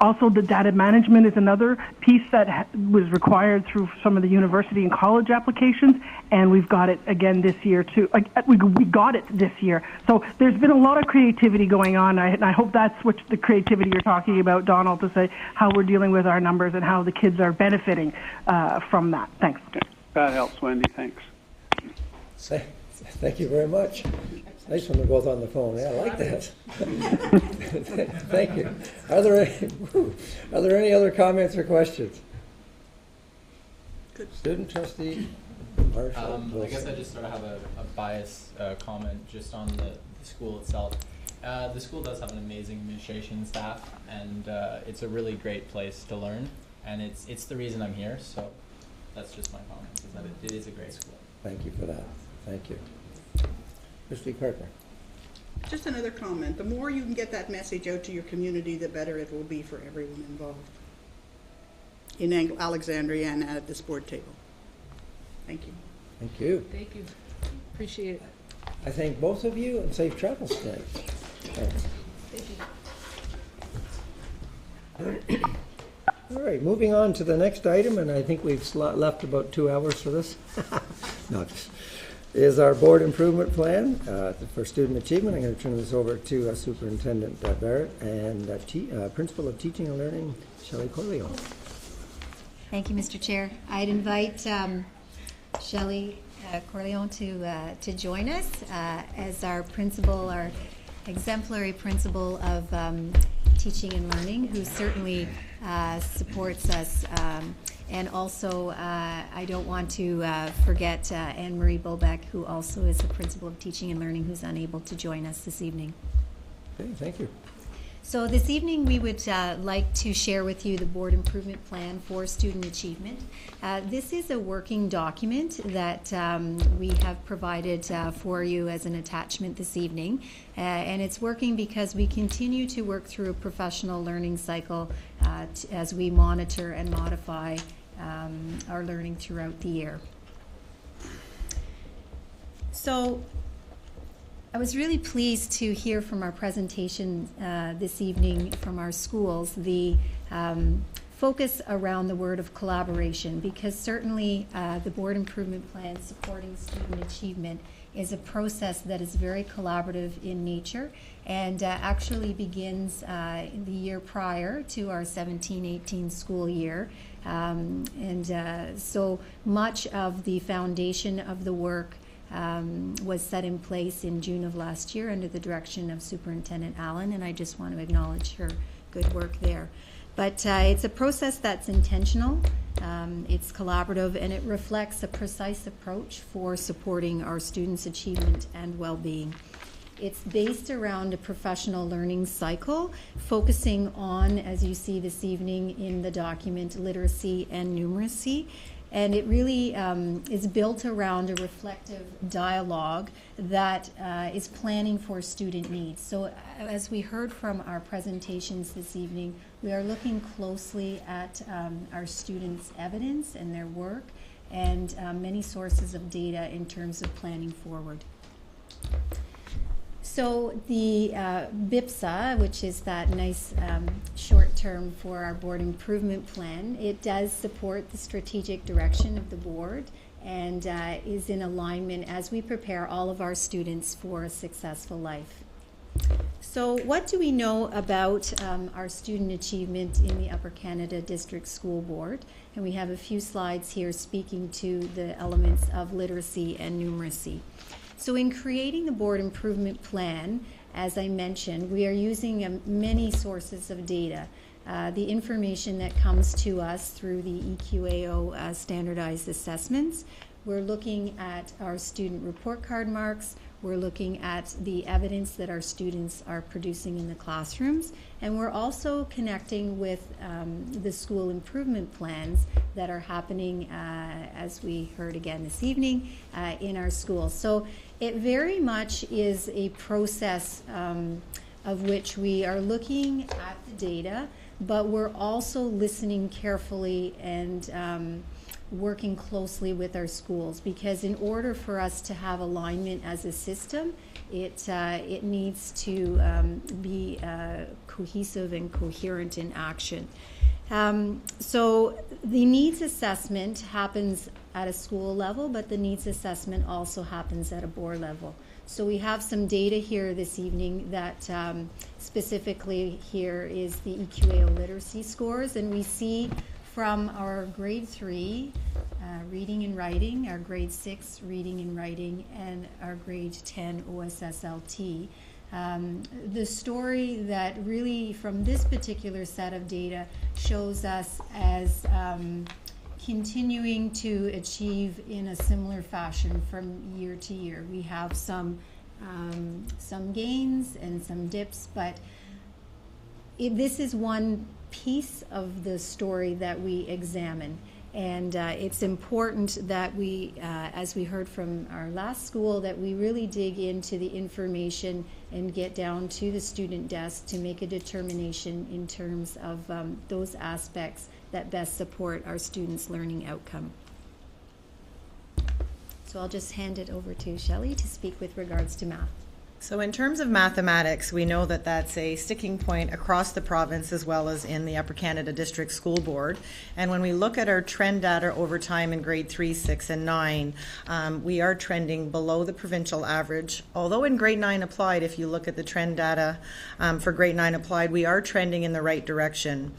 Also, the data management is another piece that was required through some of the university and college applications, and we've got it again this year too. We got it this year. So there's been a lot of creativity going on, and I hope that's what the creativity you're talking about, Donald, to say how we're dealing with our numbers and how the kids are benefiting from that. Thanks. That helps, Wendy. Thanks. Thank you very much. Nice when we're both on the phone. Yeah, I like that. Thank you. Are there any other comments or questions? Good. Student trustee Marshall. I guess I just sort of have a bias comment just on the school itself. The school does have an amazing administration staff, and it's a really great place to learn, and it's the reason I'm here. So that's just my comment, is that it is a great school. Thank you for that. Thank you. Trustee Carter. Just another comment. The more you can get that message out to your community, the better it will be for everyone involved in Alexandria and at this board table. Thank you. Thank you. Thank you. Appreciate it. I thank both of you and safe travels tonight. Thanks. Thank you. All right, moving on to the next item, and I think we've left about 2 hours for this. No, is our board improvement plan for student achievement. I'm going to turn this over to Superintendent Barrett and Principal of Teaching and Learning, Shelley Corleone. Thank you, Mr. Chair. I'd invite Shelley Corleone to join us as our principal, our exemplary principal of teaching and learning, who certainly supports us. And also, I don't want to forget Anne-Marie Bobeck, who also is the principal of teaching and learning, who's unable to join us this evening. Okay, thank you. So this evening we would like to share with you the board improvement plan for student achievement. This is a working document that we have provided for you as an attachment this evening. And it's working because we continue to work through a professional learning cycle as we monitor and modify our learning throughout the year. So I was really pleased to hear from our presentation this evening from our schools the focus around the word of collaboration, because certainly the board improvement plan supporting student achievement is a process that is very collaborative in nature and actually begins in the year prior to our 17-18 school year. So much of the foundation of the work was set in place in June of last year under the direction of Superintendent Allen, and I just want to acknowledge her good work there. But it's a process that's intentional, it's collaborative, and it reflects a precise approach for supporting our students' achievement and well-being. It's based around a professional learning cycle, focusing on, as you see this evening in the document, literacy and numeracy. And it really is built around a reflective dialogue that is planning for student needs. So as we heard from our presentations this evening, we are looking closely at our students' evidence and their work and many sources of data in terms of planning forward. So the BIPSA, which is that nice short term for our board improvement plan, it does support the strategic direction of the board and is in alignment as we prepare all of our students for a successful life. So what do we know about our student achievement in the Upper Canada District School Board? And we have a few slides here speaking to the elements of literacy and numeracy. So in creating the board improvement plan, as I mentioned, we are using many sources of data. The information that comes to us through the EQAO standardized assessments. We're looking at our student report card marks. We're looking at the evidence that our students are producing in the classrooms. And we're also connecting with the school improvement plans that are happening, as we heard again this evening, in our schools. So it very much is a process of which we are looking at the data, but we're also listening carefully and working closely with our schools, because in order for us to have alignment as a system, it needs to be cohesive and coherent in action. So the needs assessment happens at a school level, but the needs assessment also happens at a board level. So we have some data here this evening that specifically here is the EQAO literacy scores, and we see from our grade 3 reading and writing, our grade 6 reading and writing, and our grade 10 OSSLT. The story that really from this particular set of data shows us as continuing to achieve in a similar fashion from year to year. We have some gains and some dips, but this is one piece of the story that we examine. And it's important that we, as we heard from our last school, that we really dig into the information and get down to the student desk to make a determination in terms of those aspects that best support our students' learning outcome. So I'll just hand it over to Shelley to speak with regards to math. So in terms of mathematics, we know that that's a sticking point across the province as well as in the Upper Canada District School Board. And when we look at our trend data over time in grade 3, 6, and 9, we are trending below the provincial average. Although in grade 9 applied, if you look at the trend data for grade 9 applied, we are trending in the right direction.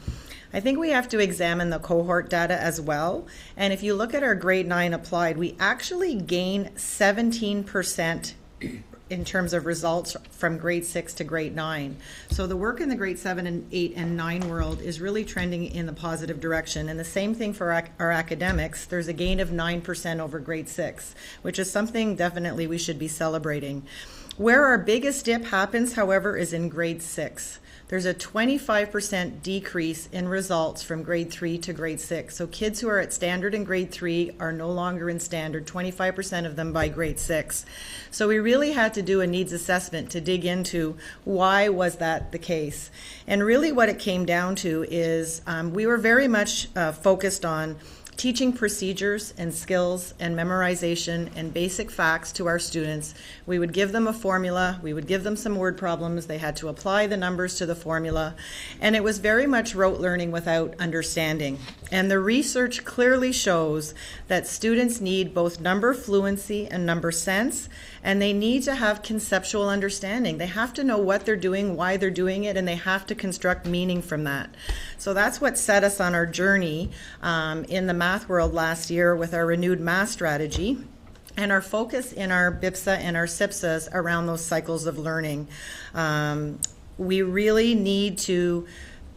I think we have to examine the cohort data as well. And if you look at our grade 9 applied, we actually gain 17% in terms of results from grade 6 to grade 9. So the work in the grade 7 and 8 and 9 world is really trending in the positive direction. And the same thing for our academics. There's a gain of 9% over grade 6, which is something definitely we should be celebrating. Where our biggest dip happens, however, is in grade 6. There's a 25% decrease in results from grade 3 to grade 6. So kids who are at standard in grade 3 are no longer in standard, 25% of them by grade 6. So we really had to do a needs assessment to dig into why was that the case. And really what it came down to is we were very much focused on teaching procedures and skills and memorization and basic facts to our students. We would give them a formula, we would give them some word problems, they had to apply the numbers to the formula, and it was very much rote learning without understanding. And the research clearly shows that students need both number fluency and number sense, and they need to have conceptual understanding. They have to know what they're doing, why they're doing it, and they have to construct meaning from that. So that's what set us on our journey in the math world last year with our renewed math strategy and our focus in our BIPSA and our SIPSAs around those cycles of learning. We really need to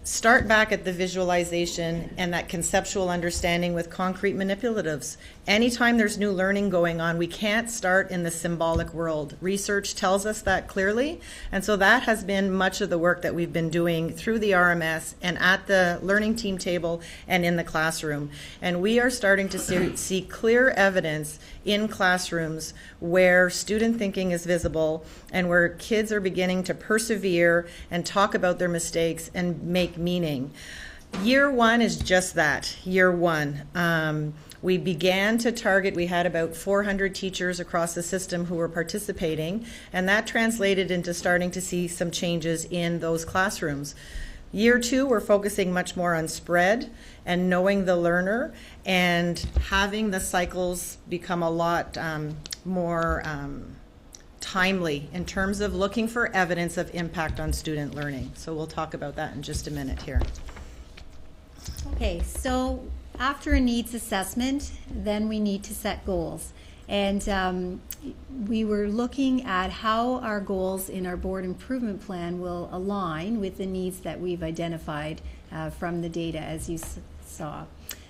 start back at the visualization and that conceptual understanding with concrete manipulatives. Anytime there's new learning going on, we can't start in the symbolic world. Research tells us that clearly, and so that has been much of the work that we've been doing through the RMS and at the learning team table and in the classroom. And we are starting to see clear evidence in classrooms where student thinking is visible and where kids are beginning to persevere and talk about their mistakes and make meaning. Year one is just that, year one. We began to target, we had about 400 teachers across the system who were participating, and that translated into starting to see some changes in those classrooms. Year two, we're focusing much more on spread and knowing the learner and having the cycles become a lot more timely in terms of looking for evidence of impact on student learning. So we'll talk about that in just a minute here. Okay, so after a needs assessment, then we need to set goals. And we were looking at how our goals in our board improvement plan will align with the needs that we've identified from the data, as you saw.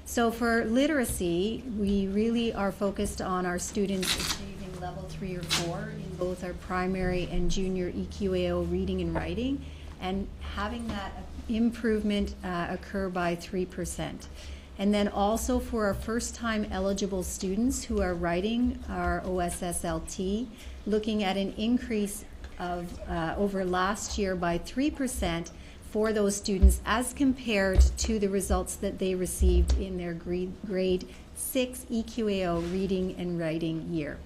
So for literacy, we really are focused on our students achieving level 3 or 4 in both our primary and junior EQAO reading and writing, and having that improvement occur by 3%. And then also for our first-time eligible students who are writing our OSSLT, looking at an increase of over last year by 3% for those students as compared to the results that they received in their grade 6 EQAO reading and writing year.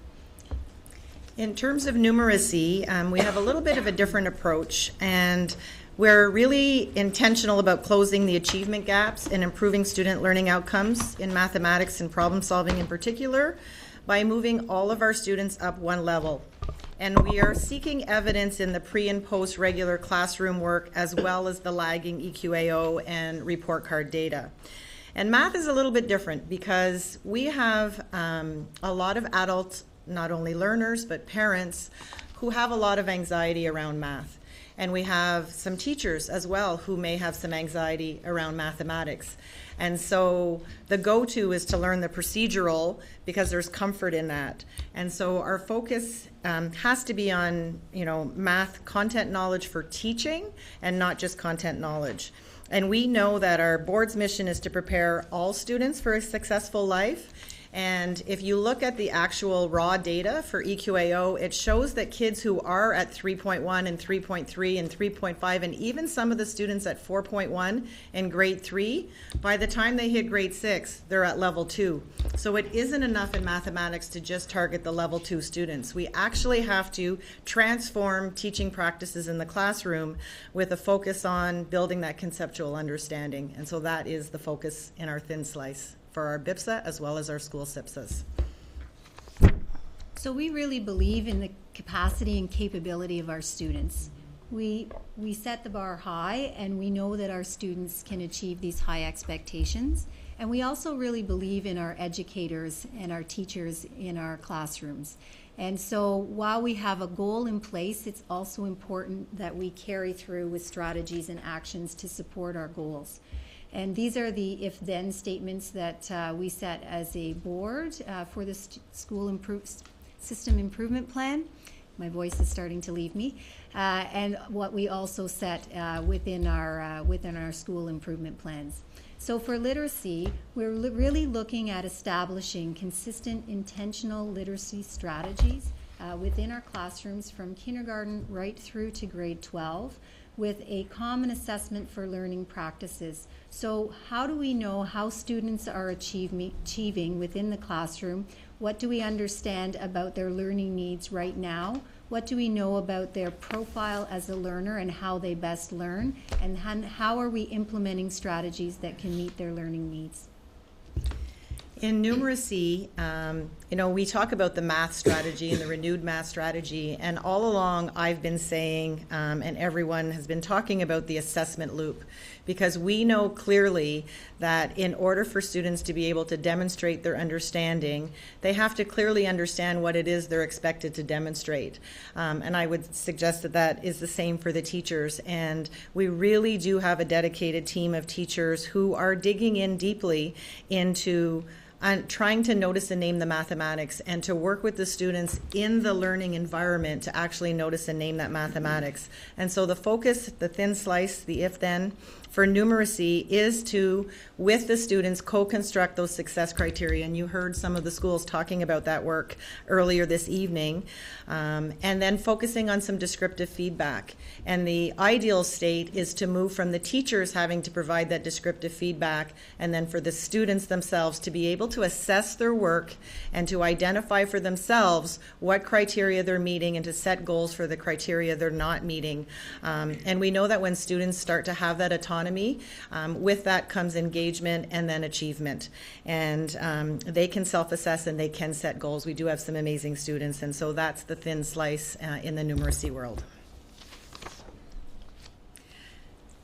In terms of numeracy, we have a little bit of a different approach, and we're really intentional about closing the achievement gaps and improving student learning outcomes in mathematics and problem solving in particular by moving all of our students up one level. And we are seeking evidence in the pre and post regular classroom work as well as the lagging EQAO and report card data. And math is a little bit different because we have a lot of adults, not only learners, but parents who have a lot of anxiety around math. And we have some teachers as well who may have some anxiety around mathematics. And so the go-to is to learn the procedural because there's comfort in that. And so our focus has to be on, math content knowledge for teaching and not just content knowledge. And we know that our board's mission is to prepare all students for a successful life. And if you look at the actual raw data for EQAO, it shows that kids who are at 3.1 and 3.3 and 3.5, and even some of the students at 4.1 in grade 3, by the time they hit grade 6, they're at level 2. So it isn't enough in mathematics to just target the level 2 students. We actually have to transform teaching practices in the classroom with a focus on building that conceptual understanding. And so that is the focus in our thin slice for our BIPSA as well as our school SIPSAs. So we really believe in the capacity and capability of our students. We set the bar high, and we know that our students can achieve these high expectations. And we also really believe in our educators and our teachers in our classrooms. And so while we have a goal in place, it's also important that we carry through with strategies and actions to support our goals. And these are the if-then statements that we set as a board for the school system improvement plan. My voice is starting to leave me. And what we also set within our school improvement plans. So for literacy, we're really looking at establishing consistent, intentional literacy strategies within our classrooms from kindergarten right through to grade 12, with a common assessment for learning practices. So how do we know how students are achieving within the classroom? What do we understand about their learning needs right now? What do we know about their profile as a learner and how they best learn? And how are we implementing strategies that can meet their learning needs? In numeracy, we talk about the math strategy and the renewed math strategy, and all along I've been saying, and everyone has been talking about the assessment loop, because we know clearly that in order for students to be able to demonstrate their understanding, they have to clearly understand what it is they're expected to demonstrate. And I would suggest that that is the same for the teachers. And we really do have a dedicated team of teachers who are digging in deeply into trying to notice and name the mathematics and to work with the students in the learning environment to actually notice and name that mathematics. And so the focus, the thin slice, the if-then, for numeracy is to, with the students, co-construct those success criteria. And you heard some of the schools talking about that work earlier this evening. And then focusing on some descriptive feedback. And the ideal state is to move from the teachers having to provide that descriptive feedback, and then for the students themselves to be able to assess their work and to identify for themselves what criteria they're meeting and to set goals for the criteria they're not meeting. And we know that when students start to have that autonomy, with that comes engagement and then achievement. And they can self-assess and they can set goals. We do have some amazing students, and so that's the thin slice in the numeracy world.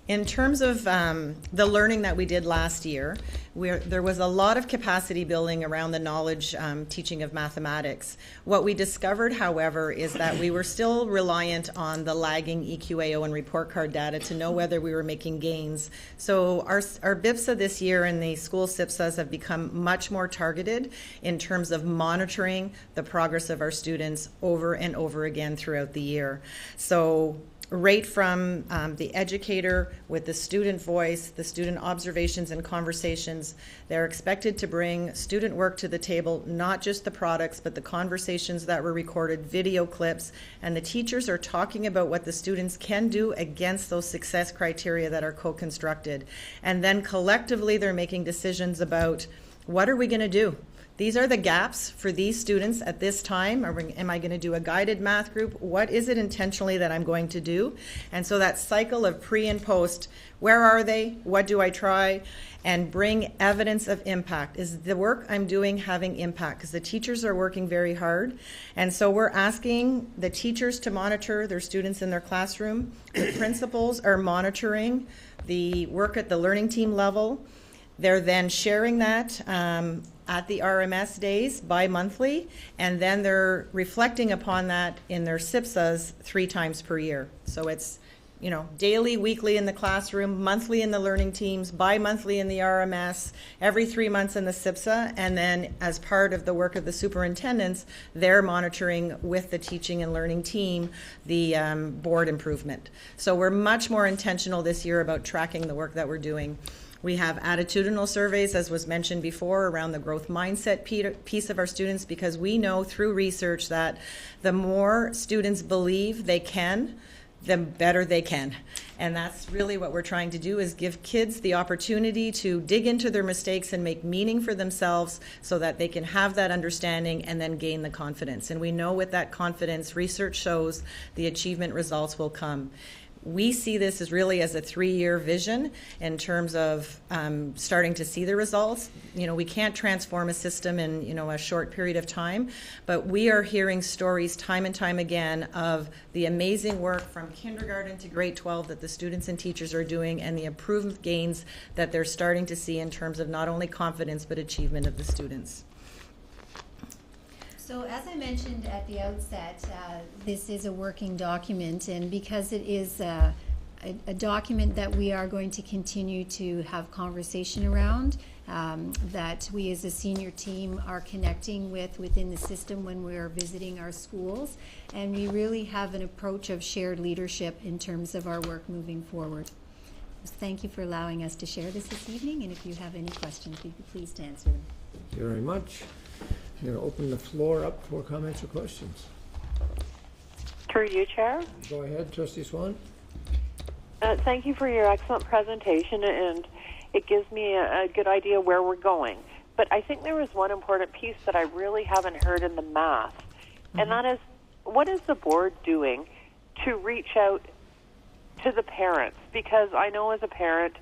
In terms of the learning that we did last year, there was a lot of capacity building around the knowledge teaching of mathematics. What we discovered, however, is that we were still reliant on the lagging EQAO and report card data to know whether we were making gains. So our BIPSA this year and the school SIPSAs have become much more targeted in terms of monitoring the progress of our students over and over again throughout the year. So right from the educator with the student voice, the student observations and conversations, they're expected to bring student work to the table, not just the products, but the conversations that were recorded, video clips, and the teachers are talking about what the students can do against those success criteria that are co-constructed. And then collectively they're making decisions about what are we going to do? These are the gaps for these students at this time. Am I going to do a guided math group? What is it intentionally that I'm going to do? And so that cycle of pre and post, where are they? What do I try? And bring evidence of impact. Is the work I'm doing having impact? Because the teachers are working very hard. And so we're asking the teachers to monitor their students in their classroom. The principals are monitoring the work at the learning team level. They're then sharing that at the RMS days bi-monthly, and then they're reflecting upon that in their SIPSAs 3 times per year. So it's, daily, weekly in the classroom, monthly in the learning teams, bi-monthly in the RMS, every 3 months in the SIPSA, and then as part of the work of the superintendents, they're monitoring with the teaching and learning team the board improvement. So we're much more intentional this year about tracking the work that we're doing. We have attitudinal surveys, as was mentioned before, around the growth mindset piece of our students, because we know through research that the more students believe they can, the better they can. And that's really what we're trying to do, is give kids the opportunity to dig into their mistakes and make meaning for themselves so that they can have that understanding and then gain the confidence. And we know with that confidence, research shows the achievement results will come. We see this as really as a 3-year vision in terms of starting to see the results. We can't transform a system in, a short period of time, but we are hearing stories time and time again of the amazing work from kindergarten to grade 12 that the students and teachers are doing, and the improvement gains that they're starting to see in terms of not only confidence but achievement of the students. So as I mentioned at the outset, this is a working document, and because it is a document that we are going to continue to have conversation around, that we as a senior team are connecting with within the system when we are visiting our schools, and we really have an approach of shared leadership in terms of our work moving forward. Thank you for allowing us to share this evening, and if you have any questions, we'd be pleased to answer them. Thank you very much. I'm going to open the floor up for comments or questions. Through you, Chair. Go ahead, Trustee Swan. Thank you for your excellent presentation, and it gives me a good idea where we're going. But I think there was one important piece that I really haven't heard in the math, and that is, what is the board doing to reach out to the parents? Because I know as a parent,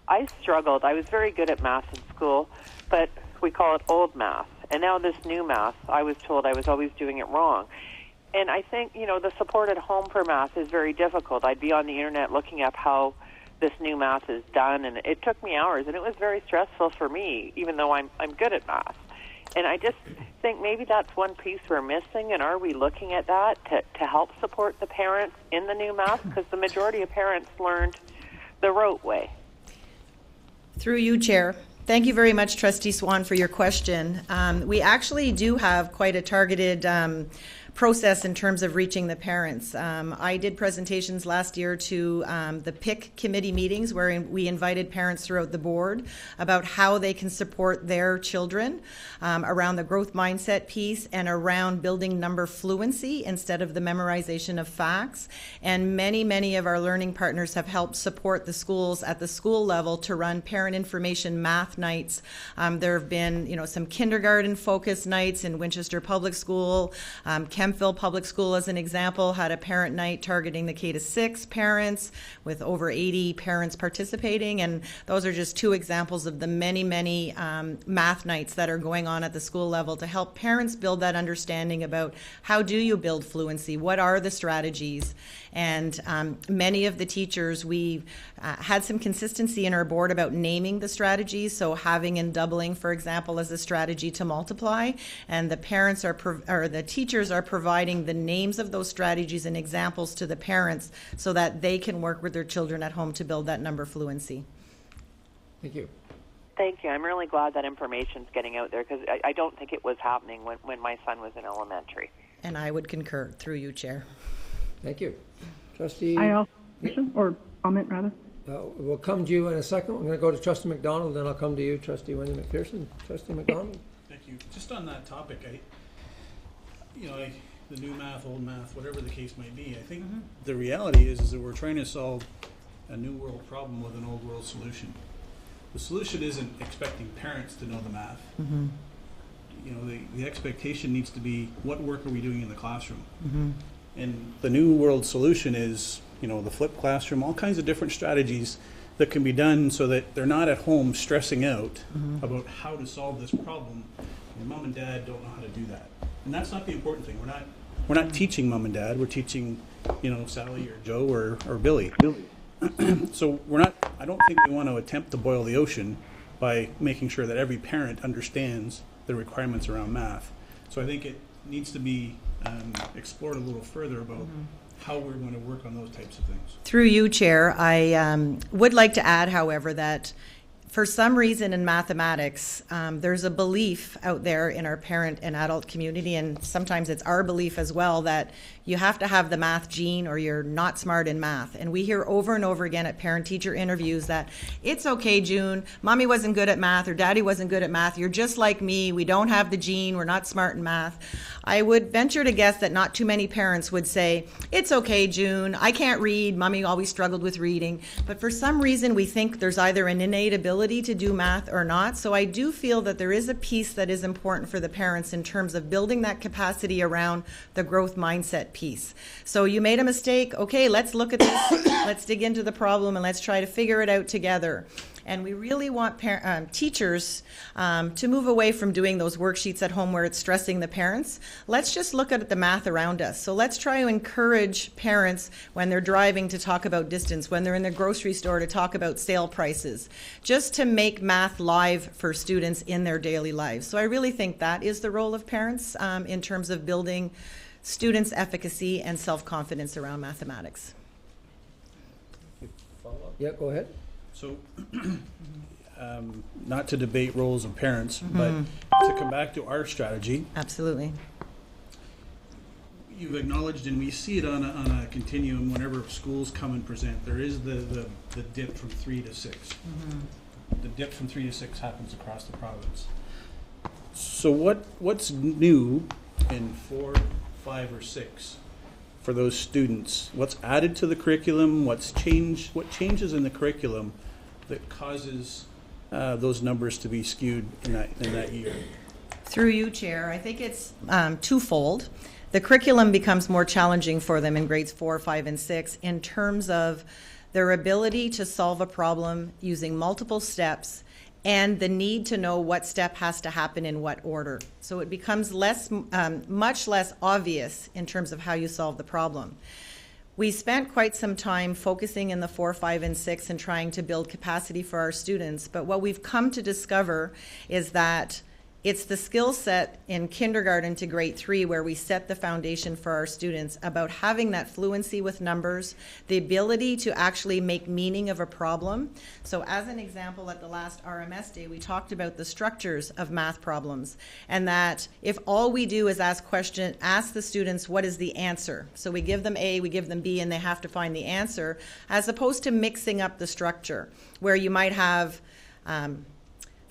I struggled. I was very good at math in school, but we call it old math. And now this new math, I was told I was always doing it wrong. And I think, the support at home for math is very difficult. I'd be on the internet looking up how this new math is done, and it took me hours, and it was very stressful for me, even though I'm good at math. And I just think maybe that's one piece we're missing, and are we looking at that to help support the parents in the new math? Because the majority of parents learned the rote way. Through you, Chair. Thank you very much, Trustee Swan, for your question. We actually do have quite a targeted process in terms of reaching the parents. I did presentations last year to the PIC committee meetings where we invited parents throughout the board about how they can support their children around the growth mindset piece and around building number fluency instead of the memorization of facts. And many of our learning partners have helped support the schools at the school level to run parent information math nights. There have been, some kindergarten focus nights in Winchester Public School. Kempville Public School, as an example, had a parent night targeting the K-6 parents with over 80 parents participating, and those are just two examples of the many math nights that are going on at the school level to help parents build that understanding about how do you build fluency, what are the strategies. And many of the teachers, we had some consistency in our board about naming the strategies, so having and doubling, for example, as a strategy to multiply, and the parents the teachers are providing the names of those strategies and examples to the parents so that they can work with their children at home to build that number fluency. Thank you. Thank you. I'm really glad that information's getting out there, because I don't think it was happening when my son was in elementary. And I would concur, through you, Chair. Thank you. Trustee? I also question, or comment rather. We'll come to you in a second. We're going to go to Trustee McDonald, then I'll come to you, Trustee Wendy McPherson. Trustee McDonald? Thank you. Just on that topic, the new math, old math, whatever the case might be, I think the reality is that we're trying to solve a new world problem with an old world solution. The solution isn't expecting parents to know the math. The expectation needs to be, what work are we doing in the classroom? And the new world solution is, the flipped classroom, all kinds of different strategies that can be done so that they're not at home stressing out about how to solve this problem. And mom and dad don't know how to do that. And that's not the important thing. We're not teaching mom and dad. We're teaching, Sally or Joe or Billy. So I don't think we want to attempt to boil the ocean by making sure that every parent understands the requirements around math. So I think it needs to be explored a little further about how we're going to work on those types of things. Through you, Chair, I would like to add, however, that for some reason in mathematics, there's a belief out there in our parent and adult community, and sometimes it's our belief as well, that you have to have the math gene or you're not smart in math. And we hear over and over again at parent-teacher interviews that it's okay, June, mommy wasn't good at math or daddy wasn't good at math, you're just like me, we don't have the gene, we're not smart in math. I would venture to guess that not too many parents would say, it's okay, June, I can't read, mommy always struggled with reading. But for some reason we think there's either an innate ability to do math or not. So I do feel that there is a piece that is important for the parents in terms of building that capacity around the growth mindset piece. So you made a mistake, okay, let's look at this, let's dig into the problem and let's try to figure it out together. And we really want teachers to move away from doing those worksheets at home where it's stressing the parents. Let's just look at the math around us. So let's try to encourage parents when they're driving to talk about distance, when they're in the grocery store to talk about sale prices, just to make math live for students in their daily lives. So I really think that is the role of parents in terms of building students' efficacy and self-confidence around mathematics. Yeah, go ahead. So, not to debate roles of parents, but to come back to our strategy. Absolutely. You've acknowledged, and we see it on a continuum whenever schools come and present, there is the dip from 3 to 6. The dip from 3 to 6 happens across the province. So what's new in 4, 5, or 6 for those students? What's added to the curriculum? What changes in the curriculum that causes those numbers to be skewed in that year? Through you, Chair, I think it's twofold. The curriculum becomes more challenging for them in grades 4, 5, and 6 in terms of their ability to solve a problem using multiple steps and the need to know what step has to happen in what order. So it becomes much less obvious in terms of how you solve the problem. We spent quite some time focusing in the 4, 5, and 6 and trying to build capacity for our students, but what we've come to discover is that it's the skill set in kindergarten to grade 3 where we set the foundation for our students about having that fluency with numbers, the ability to actually make meaning of a problem. So as an example, at the last RMS day, we talked about the structures of math problems, and that if all we do is ask the students what is the answer. So we give them A, we give them B, and they have to find the answer, as opposed to mixing up the structure, where you might have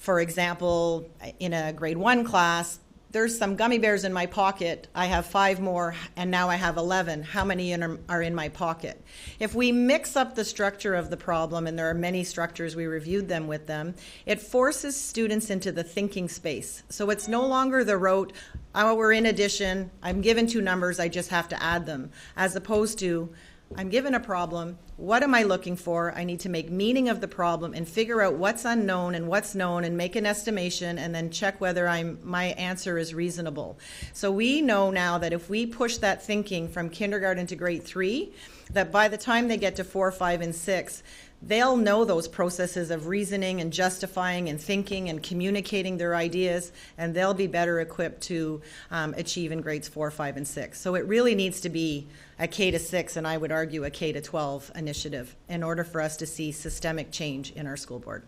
for example, in a grade 1 class, there's some gummy bears in my pocket. I have 5 more, and now I have 11. How many are in my pocket? If we mix up the structure of the problem, and there are many structures, we reviewed them with them, it forces students into the thinking space. So it's no longer the rote, oh, we're in addition, I'm given 2 numbers, I just have to add them, as opposed to, I'm given a problem, what am I looking for? I need to make meaning of the problem and figure out what's unknown and what's known and make an estimation and then check whether my answer is reasonable. So we know now that if we push that thinking from kindergarten to grade 3, that by the time they get to 4, 5, and 6, they'll know those processes of reasoning and justifying and thinking and communicating their ideas, and they'll be better equipped to achieve in grades 4, 5, and 6. So it really needs to be a K to 6, and I would argue a K to 12 initiative in order for us to see systemic change in our school board.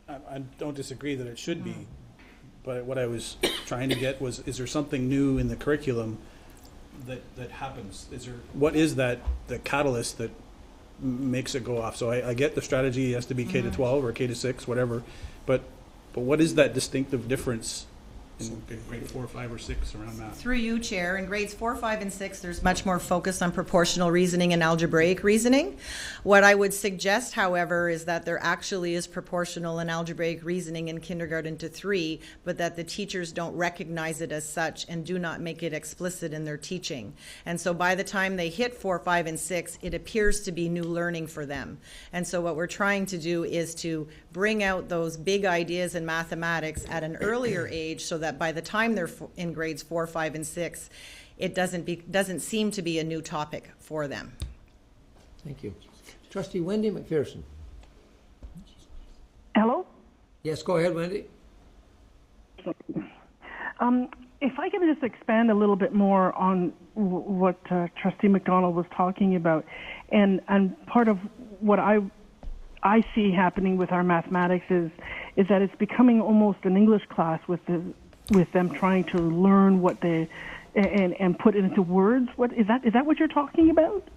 I don't disagree that it should be, but what I was trying to get was, is there something new in the curriculum that happens? What is that, the catalyst that makes it go off? So I get the strategy has to be K to 12 or K to 6, whatever, but what is that distinctive difference in grade 4, 5, or 6 around math? Through you, Chair, in grades 4, 5, and 6, there's much more focus on proportional reasoning and algebraic reasoning. What I would suggest, however, is that there actually is proportional and algebraic reasoning in kindergarten to 3, but that the teachers don't recognize it as such and do not make it explicit in their teaching. And so by the time they hit 4, 5, and 6, it appears to be new learning for them. And so what we're trying to do is to bring out those big ideas in mathematics at an earlier age so that by the time they're in grades 4, 5, and 6, it doesn't seem to be a new topic for them. Thank you. Trustee Wendy McPherson. Hello? Yes, go ahead, Wendy. If I can just expand a little bit more on what Trustee McDonald was talking about, and part of what I see happening with our mathematics is that it's becoming almost an English class with them trying to learn what they and put it into words. What is that what you're talking about?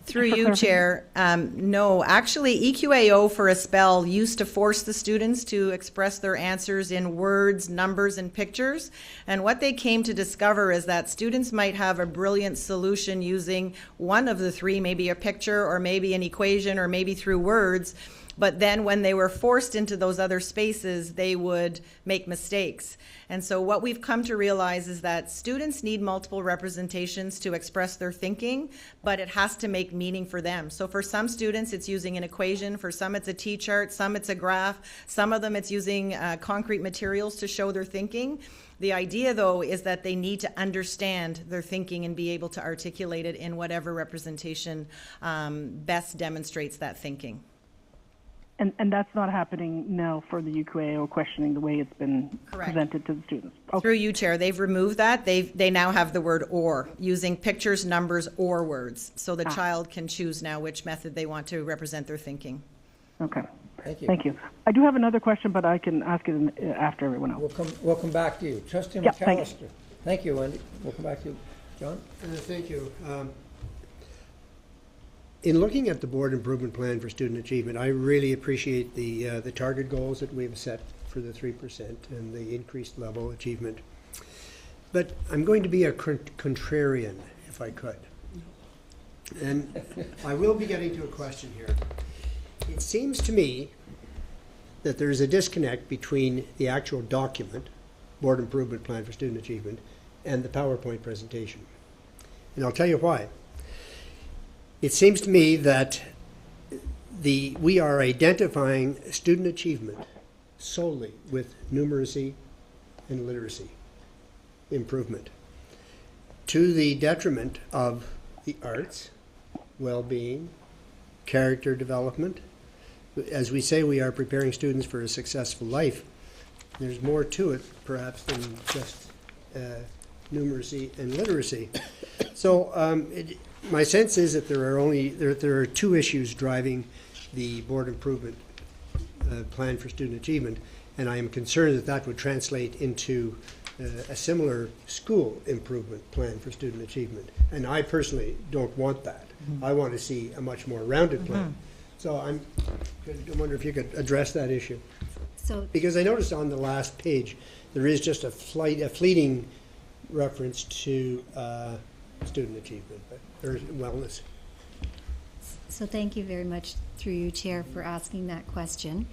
Through you, Chair. No, actually, EQAO for a spell used to force the students to express their answers in words, numbers, and pictures. And what they came to discover is that students might have a brilliant solution using one of the 3, maybe a picture or maybe an equation or maybe through words. But then when they were forced into those other spaces, they would make mistakes. And so what we've come to realize is that students need multiple representations to express their thinking, but it has to make meaning for them. So for some students, it's using an equation. For some, it's a T-chart. Some, it's a graph. Some of them, it's using concrete materials to show their thinking. The idea, though, is that they need to understand their thinking and be able to articulate it in whatever representation best demonstrates that thinking. And that's not happening now for the UQAO questioning the way it's been presented to the students. Okay. Through you, Chair, they've removed that. They now have the word or, using pictures, numbers, or words. So the child can choose now which method they want to represent their thinking. Okay. Thank you. Thank you. I do have another question, but I can ask it after everyone else. We'll come back to you. Trustee McAllister. Thank you, Wendy. We'll come back to you. John? Thank you. In looking at the board improvement plan for student achievement, I really appreciate the target goals that we've set for the 3% and the increased level achievement. But I'm going to be a contrarian, if I could. And I will be getting to a question here. It seems to me that there's a disconnect between the actual document, Board Improvement Plan for Student Achievement, and the PowerPoint presentation. And I'll tell you why. It seems to me that we are identifying student achievement solely with numeracy and literacy improvement, to the detriment of the arts, well-being, character development. As we say, we are preparing students for a successful life. There's more to it, perhaps, than just numeracy and literacy. So my sense is that there are two issues driving the Board Improvement Plan for Student Achievement, and I am concerned that that would translate into a similar school improvement plan for student achievement. And I personally don't want that. I want to see a much more rounded plan. So I wonder if you could address that issue. Because I noticed on the last page there is just a fleeting reference to student achievement or wellness. So thank you very much, through you, Chair, for asking that question.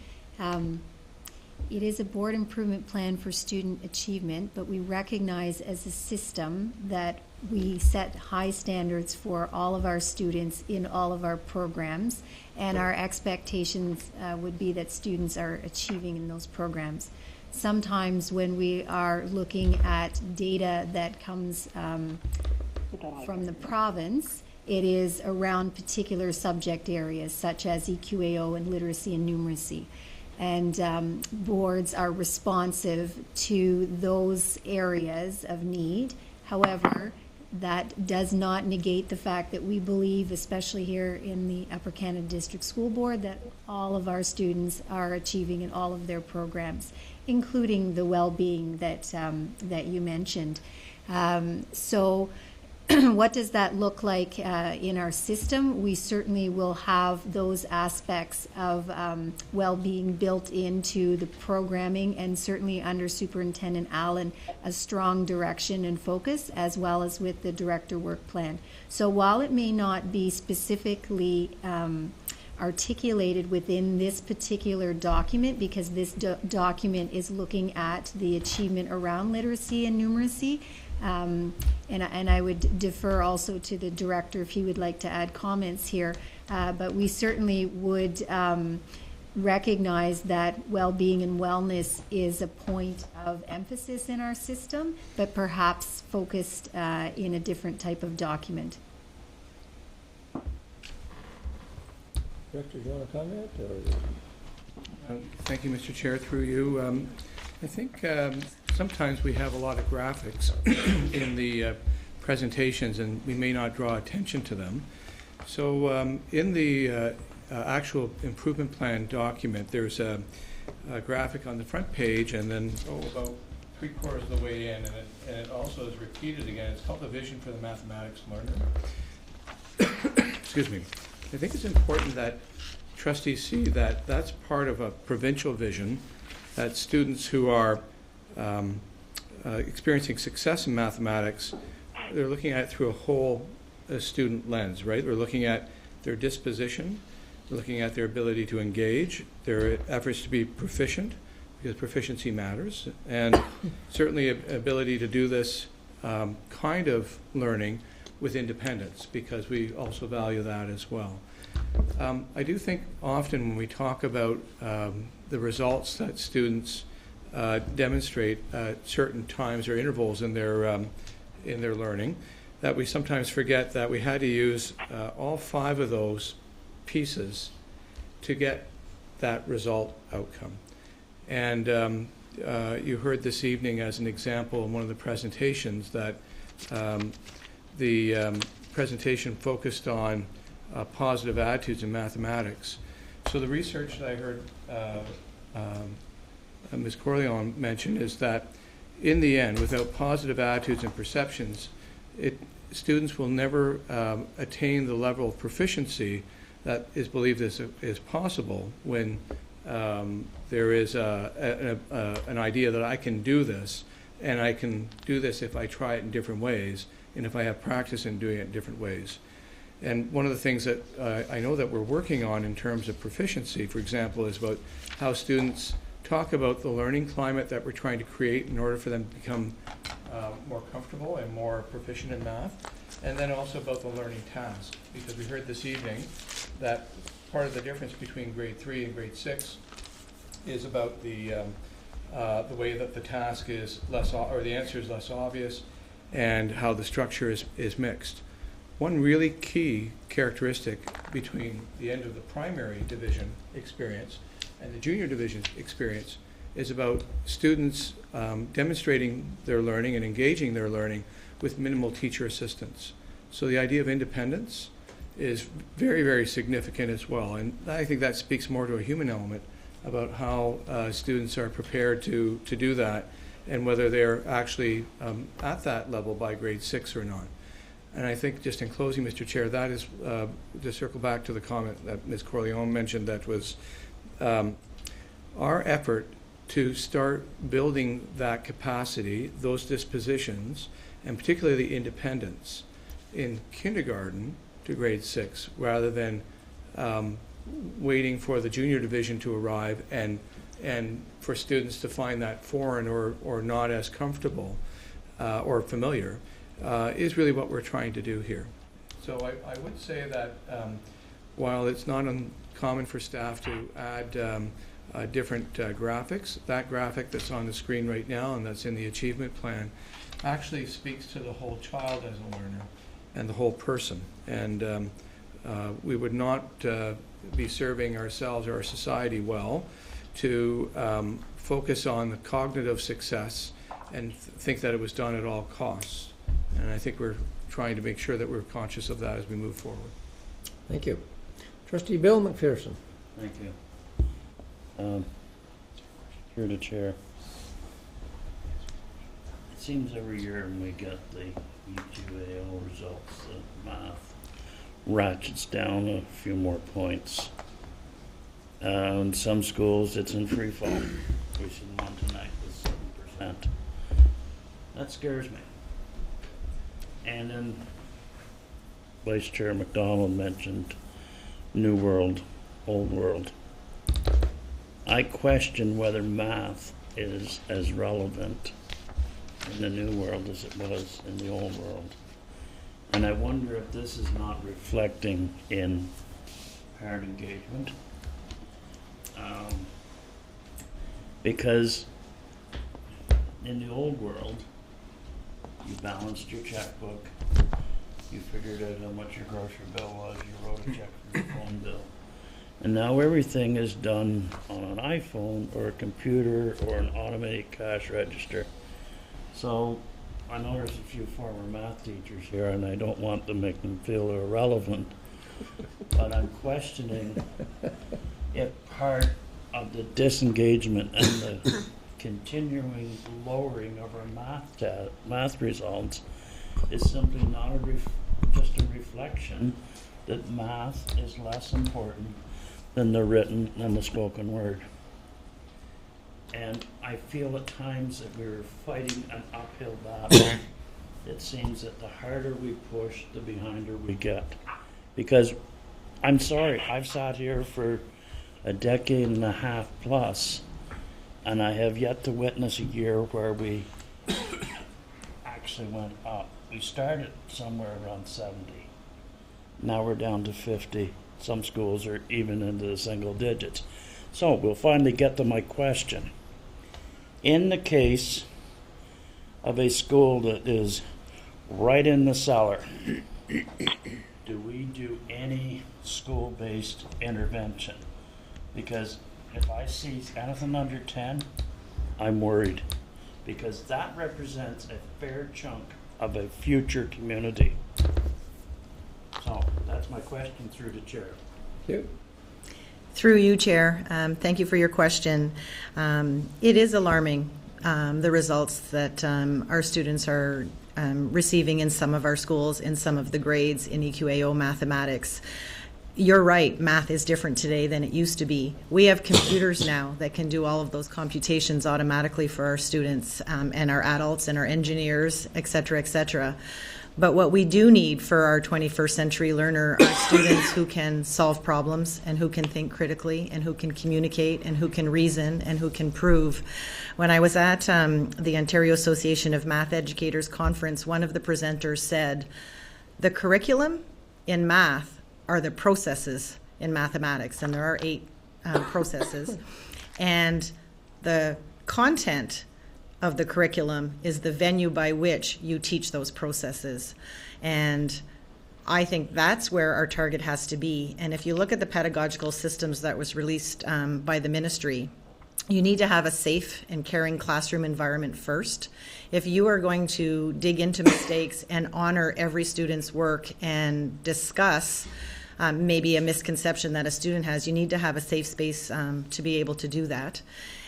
It is a board improvement plan for student achievement, but we recognize as a system that we set high standards for all of our students in all of our programs, and our expectations would be that students are achieving in those programs. Sometimes when we are looking at data that comes from the province, it is around particular subject areas such as EQAO and literacy and numeracy. And boards are responsive to those areas of need. However, that does not negate the fact that we believe, especially here in the Upper Canada District School Board, that all of our students are achieving in all of their programs, including the well-being that you mentioned. So what does that look like in our system? We certainly will have those aspects of well-being built into the programming, and certainly under Superintendent Allen, a strong direction and focus, as well as with the director work plan. So while it may not be specifically articulated within this particular document, because this document is looking at the achievement around literacy and numeracy, and I would defer also to the director if he would like to add comments here, but we certainly would recognize that well-being and wellness is a point of emphasis in our system, but perhaps focused in a different type of document. Director, do you want to comment? Or? Thank you, Mr. Chair, through you. I think sometimes we have a lot of graphics in the presentations, and we may not draw attention to them. So in the actual improvement plan document, there's a graphic on the front page, and then about 3/4 of the way in, and it also is repeated again. It's called the Vision for the Mathematics Learner. Excuse me. I think it's important that trustees see that that's part of a provincial vision, that students who are experiencing success in mathematics, they're looking at it through a whole student lens, right? We're looking at their disposition, we're looking at their ability to engage, their efforts to be proficient, because proficiency matters, and certainly ability to do this kind of learning with independence, because we also value that as well. I do think often when we talk about the results that students demonstrate at certain times or intervals in their learning, that we sometimes forget that we had to use all 5 of those pieces to get that result outcome. And you heard this evening as an example in one of the presentations that the presentation focused on positive attitudes in mathematics. So the research that I heard Ms. Corleone mention is that in the end, without positive attitudes and perceptions, students will never attain the level of proficiency that is believed is possible when there is an idea that I can do this, and I can do this if I try it in different ways and if I have practice in doing it in different ways. And one of the things that I know that we're working on in terms of proficiency, for example, is about how students talk about the learning climate that we're trying to create in order for them to become more comfortable and more proficient in math, and then also about the learning task, because we heard this evening that part of the difference between grade 3 and grade 6 is about the way that the task is less, or the answer is less obvious, and how the structure is mixed. One really key characteristic between the end of the primary division experience and the junior division experience is about students demonstrating their learning and engaging their learning with minimal teacher assistance. So the idea of independence is very, very significant as well. And I think that speaks more to a human element about how students are prepared to do that and whether they're actually at that level by grade 6 or not. And I think just in closing, Mr. Chair, that is to circle back to the comment that Ms. Corleone mentioned, that was our effort to start building that capacity, those dispositions, and particularly the independence in kindergarten to grade 6, rather than waiting for the junior division to arrive and for students to find that foreign or not as comfortable or familiar, is really what we're trying to do here. So I would say that while it's not uncommon for staff to add different graphics, that graphic that's on the screen right now and that's in the achievement plan actually speaks to the whole child as a learner and the whole person. And we would not be serving ourselves or our society well to focus on the cognitive success and think that it was done at all costs. And I think we're trying to make sure that we're conscious of that as we move forward. Thank you. Trustee Bill McPherson. Thank you. Through the chair. It seems every year when we get the EQAO results, the math ratchets down a few more points. In some schools, it's in free fall. We see one tonight with 7%. That scares me. And then Vice Chair McDonald mentioned New World, Old World. I question whether math is as relevant in the New World as it was in the Old World. And I wonder if this is not reflecting in parent engagement. Because in the Old World, you balanced your checkbook, you figured out how much your grocery bill was, you wrote a check for your phone bill. And now everything is done on an iPhone or a computer or an automated cash register. So I know there's a few former math teachers here, and I don't want to make them feel irrelevant, but I'm questioning if part of the disengagement and the continuing lowering of our math results is simply not just a reflection that math is less important than the written and the spoken word. And I feel at times that we're fighting an uphill battle. It seems that the harder we push, the behinder we get. Because I'm sorry, I've sat here for a decade and a half plus, and I have yet to witness a year where we actually went up. We started somewhere around 70. Now we're down to 50. Some schools are even into the single digits. So we'll finally get to my question. In the case of a school that is right in the cellar, do we do any school-based intervention? Because if I see anything under 10, I'm worried, because that represents a fair chunk of a future community. So that's my question through the chair. Thank you. Through you, Chair. Thank you for your question. It is alarming, the results that our students are receiving in some of our schools, in some of the grades in EQAO mathematics. you're right, math is different today than it used to be. We have computers now that can do all of those computations automatically for our students and our adults and our engineers, et cetera, et cetera. But what we do need for our 21st century learner are students who can solve problems and who can think critically and who can communicate and who can reason and who can prove. When I was at the Ontario Association of Math Educators conference, one of the presenters said, the curriculum in math are the processes in mathematics, and there are 8 processes. And the content of the curriculum is the venue by which you teach those processes. And I think that's where our target has to be. And if you look at the pedagogical systems that was released by the ministry, you need to have a safe and caring classroom environment first. If you are going to dig into mistakes and honor every student's work and discuss maybe a misconception that a student has, you need to have a safe space to be able to do that.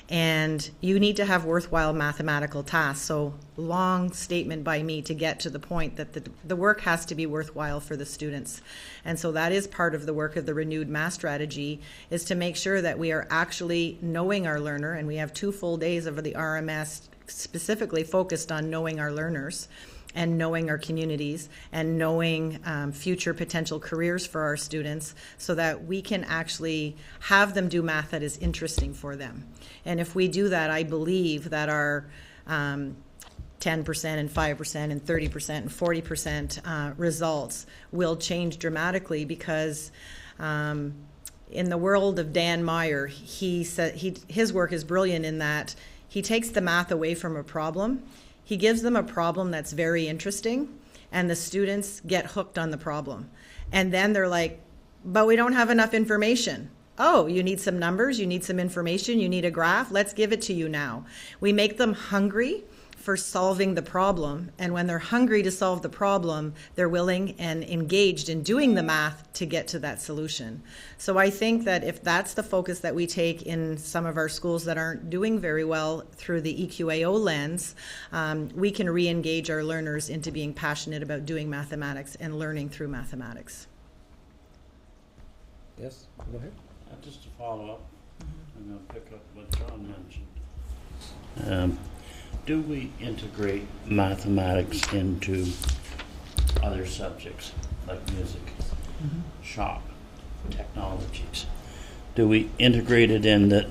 And you need to have worthwhile mathematical tasks. So, long statement by me to get to the point that the work has to be worthwhile for the students. And so that is part of the work of the renewed math strategy, is to make sure that we are actually knowing our learner, and we have 2 full days of the RMS specifically focused on knowing our learners and knowing our communities and knowing future potential careers for our students, so that we can actually have them do math that is interesting for them. And if we do that, I believe that our 10% and 5% and 30% and 40% results will change dramatically, because in the world of Dan Meyer, he said his work is brilliant in that he takes the math away from a problem. He gives them a problem that's very interesting, and the students get hooked on the problem. And then they're like, but we don't have enough information. Oh, you need some numbers, you need some information, you need a graph, let's give it to you now. We make them hungry for solving the problem, and when they're hungry to solve the problem, they're willing and engaged in doing the math to get to that solution. So I think that if that's the focus that we take in some of our schools that aren't doing very well through the EQAO lens, we can re-engage our learners into being passionate about doing mathematics and learning through mathematics. Yes, go ahead. Just to follow up, I'm going to pick up what John mentioned. Do we integrate mathematics into other subjects like music, shop, technologies? Do we integrate it in that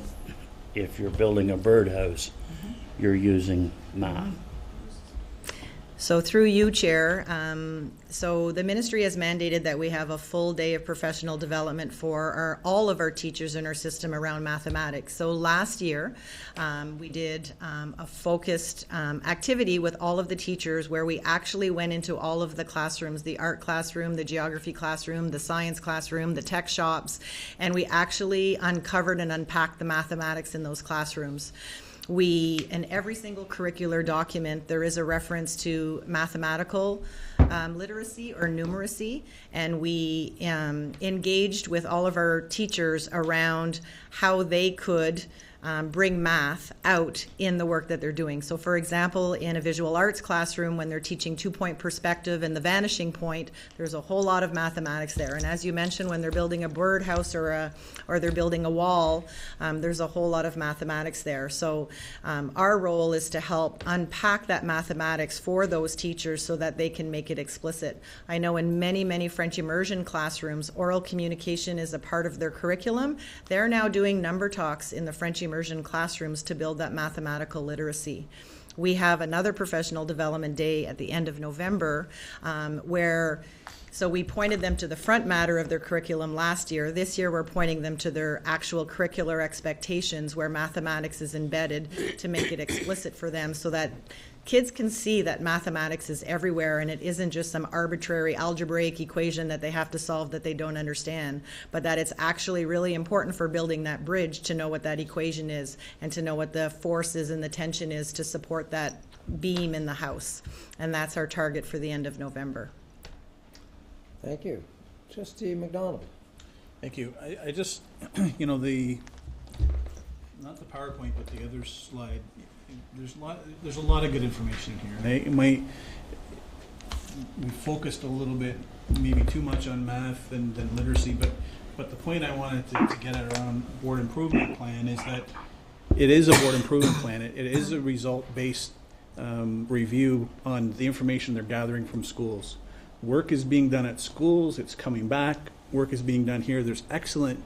if you're building a birdhouse, you're using math? So through you, Chair, so the ministry has mandated that we have a full day of professional development for all of our teachers in our system around mathematics. So last year, we did a focused activity with all of the teachers where we actually went into all of the classrooms, the art classroom, the geography classroom, the science classroom, the tech shops, and we actually uncovered and unpacked the mathematics in those classrooms. In every single curricular document, there is a reference to mathematical literacy or numeracy, and we engaged with all of our teachers around how they could bring math out in the work that they're doing. So for example, in a visual arts classroom, when they're teaching 2-point perspective and the vanishing point, there's a whole lot of mathematics there. And as you mentioned, when they're building a birdhouse or they're building a wall, there's a whole lot of mathematics there. So our role is to help unpack that mathematics for those teachers so that they can make it explicit. I know in many, many French immersion classrooms, oral communication is a part of their curriculum. They're now doing number talks in the French immersion classrooms to build that mathematical literacy. We have another professional development day at the end of November so we pointed them to the front matter of their curriculum last year. This year we're pointing them to their actual curricular expectations where mathematics is embedded to make it explicit for them so that kids can see that mathematics is everywhere and it isn't just some arbitrary algebraic equation that they have to solve that they don't understand, but that it's actually really important for building that bridge to know what that equation is and to know what the force is and the tension is to support that beam in the house. And that's our target for the end of November. Thank you. Trustee McDonald. Thank you. I just, not the PowerPoint, but the other slide, there's a lot of good information here. we focused a little bit, maybe too much on math than literacy, but the point I wanted to get at around board improvement plan is that it is a board improvement plan. It is a result-based review on the information they're gathering from schools. Work is being done at schools. It's coming back. Work is being done here. There's excellent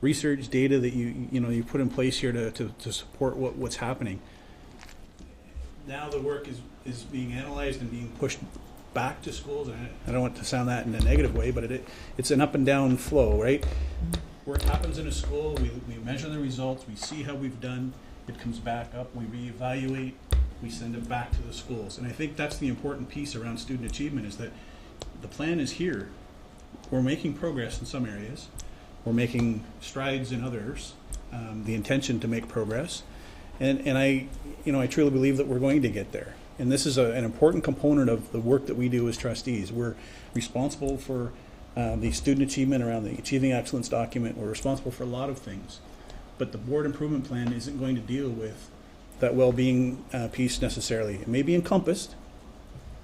research data that you put in place here to support what's happening. Now the work is being analyzed and being pushed back to schools. And I don't want to sound that in a negative way, but it's an up and down flow, right? Work happens in a school. We measure the results. We see how we've done. It comes back up. We reevaluate. We send it back to the schools. And I think that's the important piece around student achievement, is that the plan is here. We're making progress in some areas. We're making strides in others. The intention to make progress. And I truly believe that we're going to get there. And this is an important component of the work that we do as trustees. We're responsible for the student achievement around the Achieving Excellence document. We're responsible for a lot of things. But the board improvement plan isn't going to deal with that well-being piece necessarily. It may be encompassed,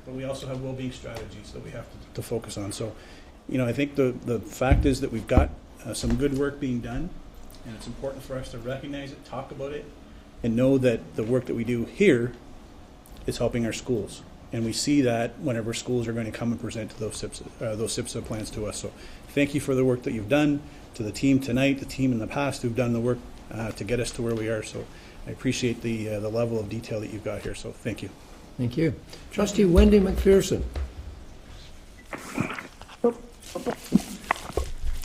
but we also have well-being strategies that we have to focus on. So, I think the fact is that we've got some good work being done, and it's important for us to recognize it, talk about it, and know that the work that we do here is helping our schools. And we see that whenever schools are going to come and present to those SIPSA plans to us. So thank you for the work that you've done, to the team tonight, the team in the past who've done the work to get us to where we are. So I appreciate the level of detail that you've got here. So thank you. Thank you. Trustee Wendy McPherson.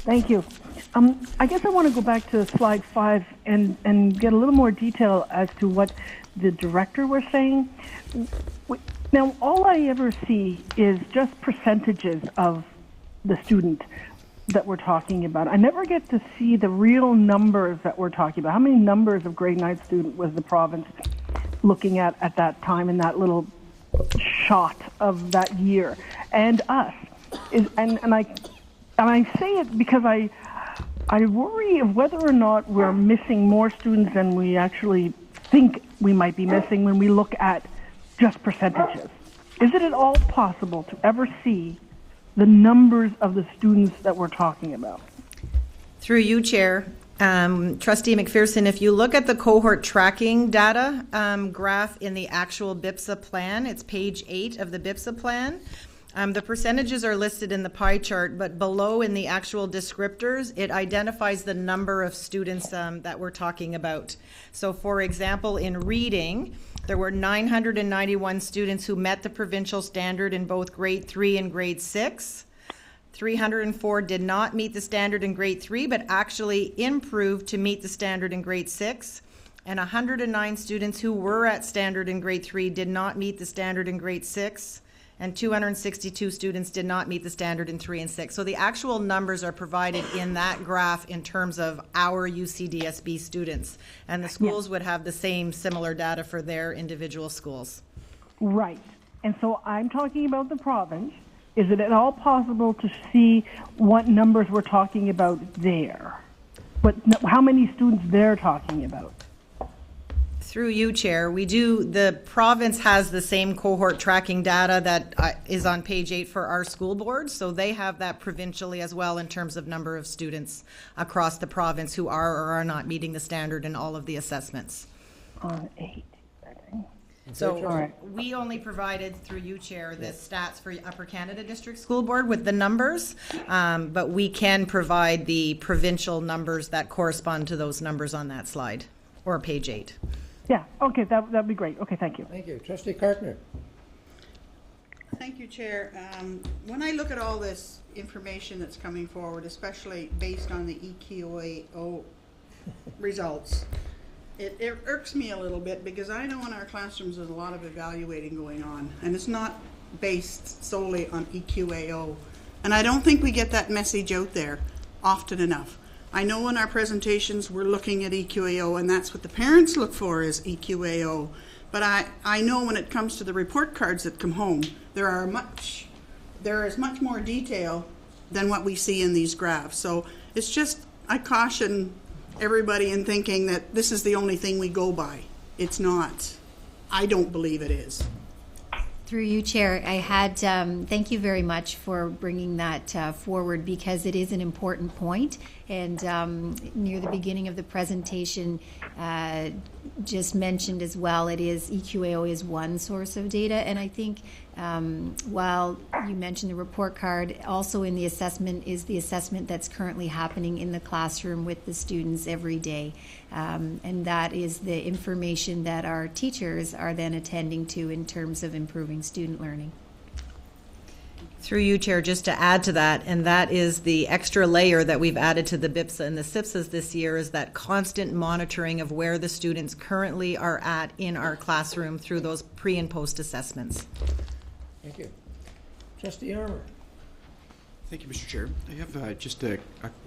Thank you. I guess I want to go back to slide 5 and get a little more detail as to what the director was saying. Now, all I ever see is just percentages of the student that we're talking about. I never get to see the real numbers that we're talking about. How many numbers of grade 9 student was the province looking at that time in that little shot of that year? And us. And I say it because I worry of whether or not we're missing more students than we actually think we might be missing when we look at just percentages. Is it at all possible to ever see the numbers of the students that we're talking about? Through you, Chair. Trustee McPherson, if you look at the cohort tracking data graph in the actual BIPSA plan, it's page 8 of the BIPSA plan. The percentages are listed in the pie chart, but below in the actual descriptors, it identifies the number of students that we're talking about. So for example, in reading, there were 991 students who met the provincial standard in both grade 3 and grade 6. 304 did not meet the standard in grade 3, but actually improved to meet the standard in grade 6. And 109 students who were at standard in grade 3 did not meet the standard in grade 6. And 262 students did not meet the standard in 3 and 6. So the actual numbers are provided in that graph in terms of our UCDSB students. And the schools would have the same similar data for their individual schools. Right. And so I'm talking about the province. Is it at all possible to see what numbers we're talking about there? How many students they're talking about? Through you, Chair, the province has the same cohort tracking data that is on page 8 for our school board, so they have that provincially as well in terms of number of students across the province who are or are not meeting the standard in all of the assessments. On 8. So we only provided, through you, Chair, the stats for Upper Canada District School Board with the numbers, but we can provide the provincial numbers that correspond to those numbers on that slide or page 8. Yeah, okay, that'd be great. Okay, thank you. Thank you. Trustee Kartner. Thank you, Chair. When I look at all this information that's coming forward, especially based on the EQAO results, it irks me a little bit because I know in our classrooms there's a lot of evaluating going on, and it's not based solely on EQAO. And I don't think we get that message out there often enough. I know in our presentations we're looking at EQAO, and that's what the parents look for is EQAO. But I know when it comes to the report cards that come home, there is much more detail than what we see in these graphs. So it's just, I caution everybody in thinking that this is the only thing we go by. It's not. I don't believe it is. Through you, Chair, I had, thank you very much for bringing that forward because it is an important point. And near the beginning of the presentation, just mentioned as well, it is EQAO is one source of data. And I think while you mentioned the report card, also in the assessment is the assessment that's currently happening in the classroom with the students every day. And that is the information that our teachers are then attending to in terms of improving student learning. Through you, Chair, just to add to that, and that is the extra layer that we've added to the BIPSA and the SIPSAs this year is that constant monitoring of where the students currently are at in our classroom through those pre and post assessments. Thank you. Trustee Armour. Thank you, Mr. Chair. I have just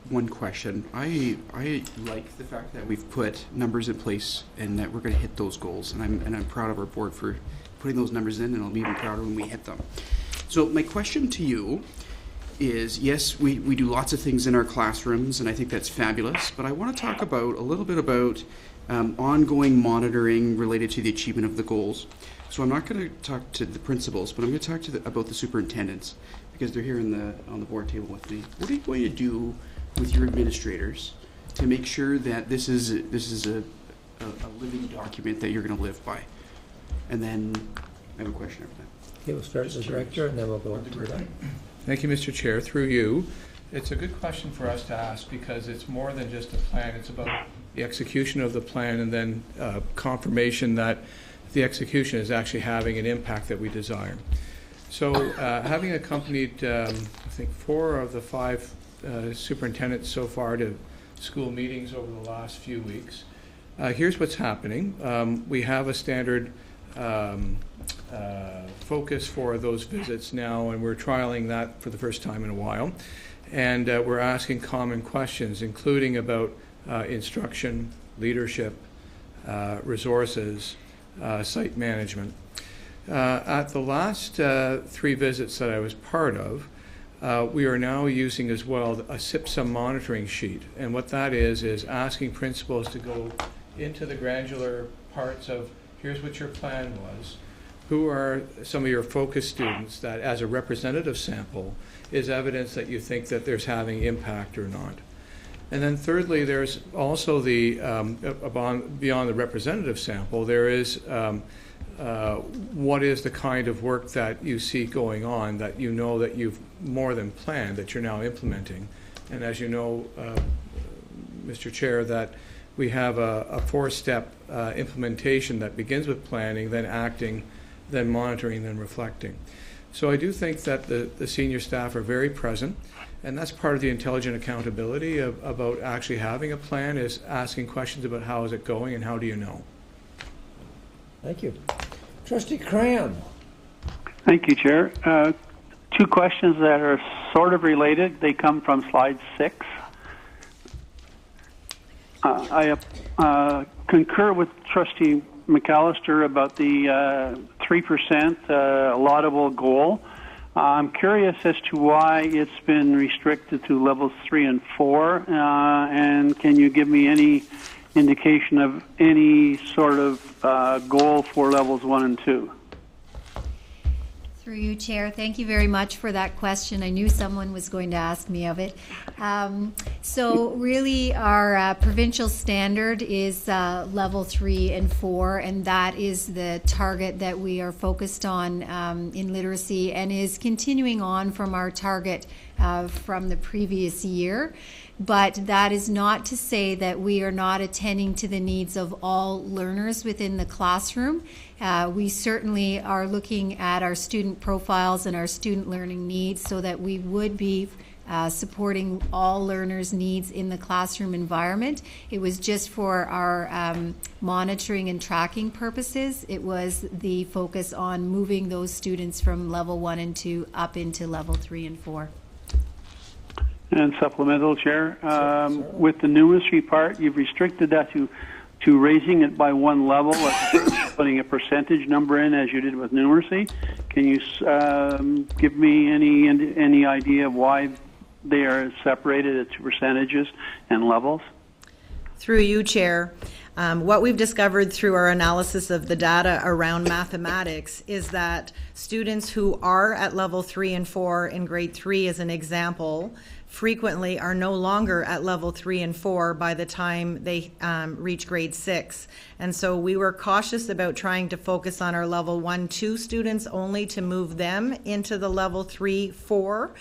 one question. I like the fact that we've put numbers in place and that we're going to hit those goals, and I'm proud of our board for putting those numbers in, and I'll be even prouder when we hit them. So my question to you is, yes, we do lots of things in our classrooms, and I think that's fabulous, but I want to talk about a little bit about ongoing monitoring related to the achievement of the goals. So I'm not going to talk to the principals, but I'm going to talk to about the superintendents because they're here on the board table with me. What are you going to do with your administrators to make sure that this is a living document that you're going to live by? And then I have a question after that. Okay, we'll start with the director and then we'll go into that. Thank you, Mr. Chair. Through you, it's a good question for us to ask because it's more than just a plan. It's about the execution of the plan and then confirmation that the execution is actually having an impact that we desire. So having accompanied, I think, 4 of the 5 superintendents so far to school meetings over the last few weeks, here's what's happening. We have a standard focus for those visits now, and we're trialing that for the first time in a while. And we're asking common questions, including about instruction, leadership, resources, site management. At the last 3 visits that I was part of, we are now using as well a SIPSA monitoring sheet. And what that is asking principals to go into the granular parts of, here's what your plan was, who are some of your focus students that as a representative sample is evidence that you think that there's having impact or not. And then thirdly, there's also the, beyond the representative sample, there is what is the kind of work that you see going on that you know that you've more than planned that you're now implementing. And as you know, Mr. Chair, that we have a 4-step implementation that begins with planning, then acting, then monitoring, then reflecting. So I do think that the senior staff are very present, and that's part of the intelligent accountability about actually having a plan is asking questions about how is it going and how do you know. Thank you. Trustee Cram. Thank you, Chair. 2 questions that are sort of related. They come from slide 6. I concur with Trustee McAllister about the 3% laudable goal. I'm curious as to why it's been restricted to levels 3 and 4, and can you give me any indication of any sort of goal for levels 1 and 2? Through you, Chair. Thank you very much for that question. I knew someone was going to ask me of it. So really our provincial standard is level 3 and 4, and that is the target that we are focused on in literacy and is continuing on from our target from the previous year. But that is not to say that we are not attending to the needs of all learners within the classroom. We certainly are looking at our student profiles and our student learning needs so that we would be supporting all learners' needs in the classroom environment. It was just for our monitoring and tracking purposes. It was the focus on moving those students from level 1 and 2 up into level 3 and 4. And supplemental, Chair, with the numeracy part, you've restricted that to raising it by 1 level, putting a percentage number in as you did with numeracy. Can you give me any idea of why they are separated at 2 percentages and levels? Through you, Chair. What we've discovered through our analysis of the data around mathematics is that students who are at level 3 and 4 in grade 3, as an example, frequently are no longer at level 3 and 4 by the time they reach grade 6. And so we were cautious about trying to focus on our level 1, 2 students only to move them into the level 3, 4.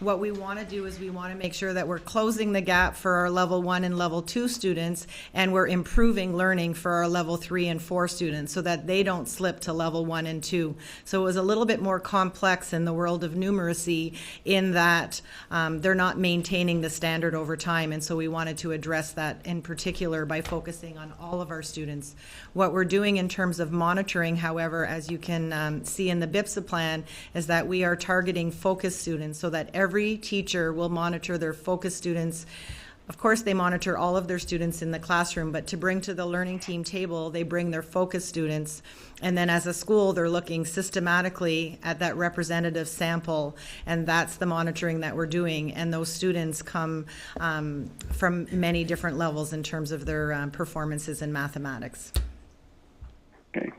What we want to do is we want to make sure that we're closing the gap for our level 1 and level 2 students, and we're improving learning for our level 3 and 4 students so that they don't slip to level 1 and 2. So it was a little bit more complex in the world of numeracy in that they're not maintaining the standard over time, and so we wanted to address that in particular by focusing on all of our students. What we're doing in terms of monitoring, however, as you can see in the BIPSA plan, is that we are targeting focus students so that every teacher will monitor their focus students. Of course, they monitor all of their students in the classroom, but to bring to the learning team table, they bring their focus students. And then as a school, they're looking systematically at that representative sample, and that's the monitoring that we're doing. And those students come from many different levels in terms of their performances in mathematics. Okay.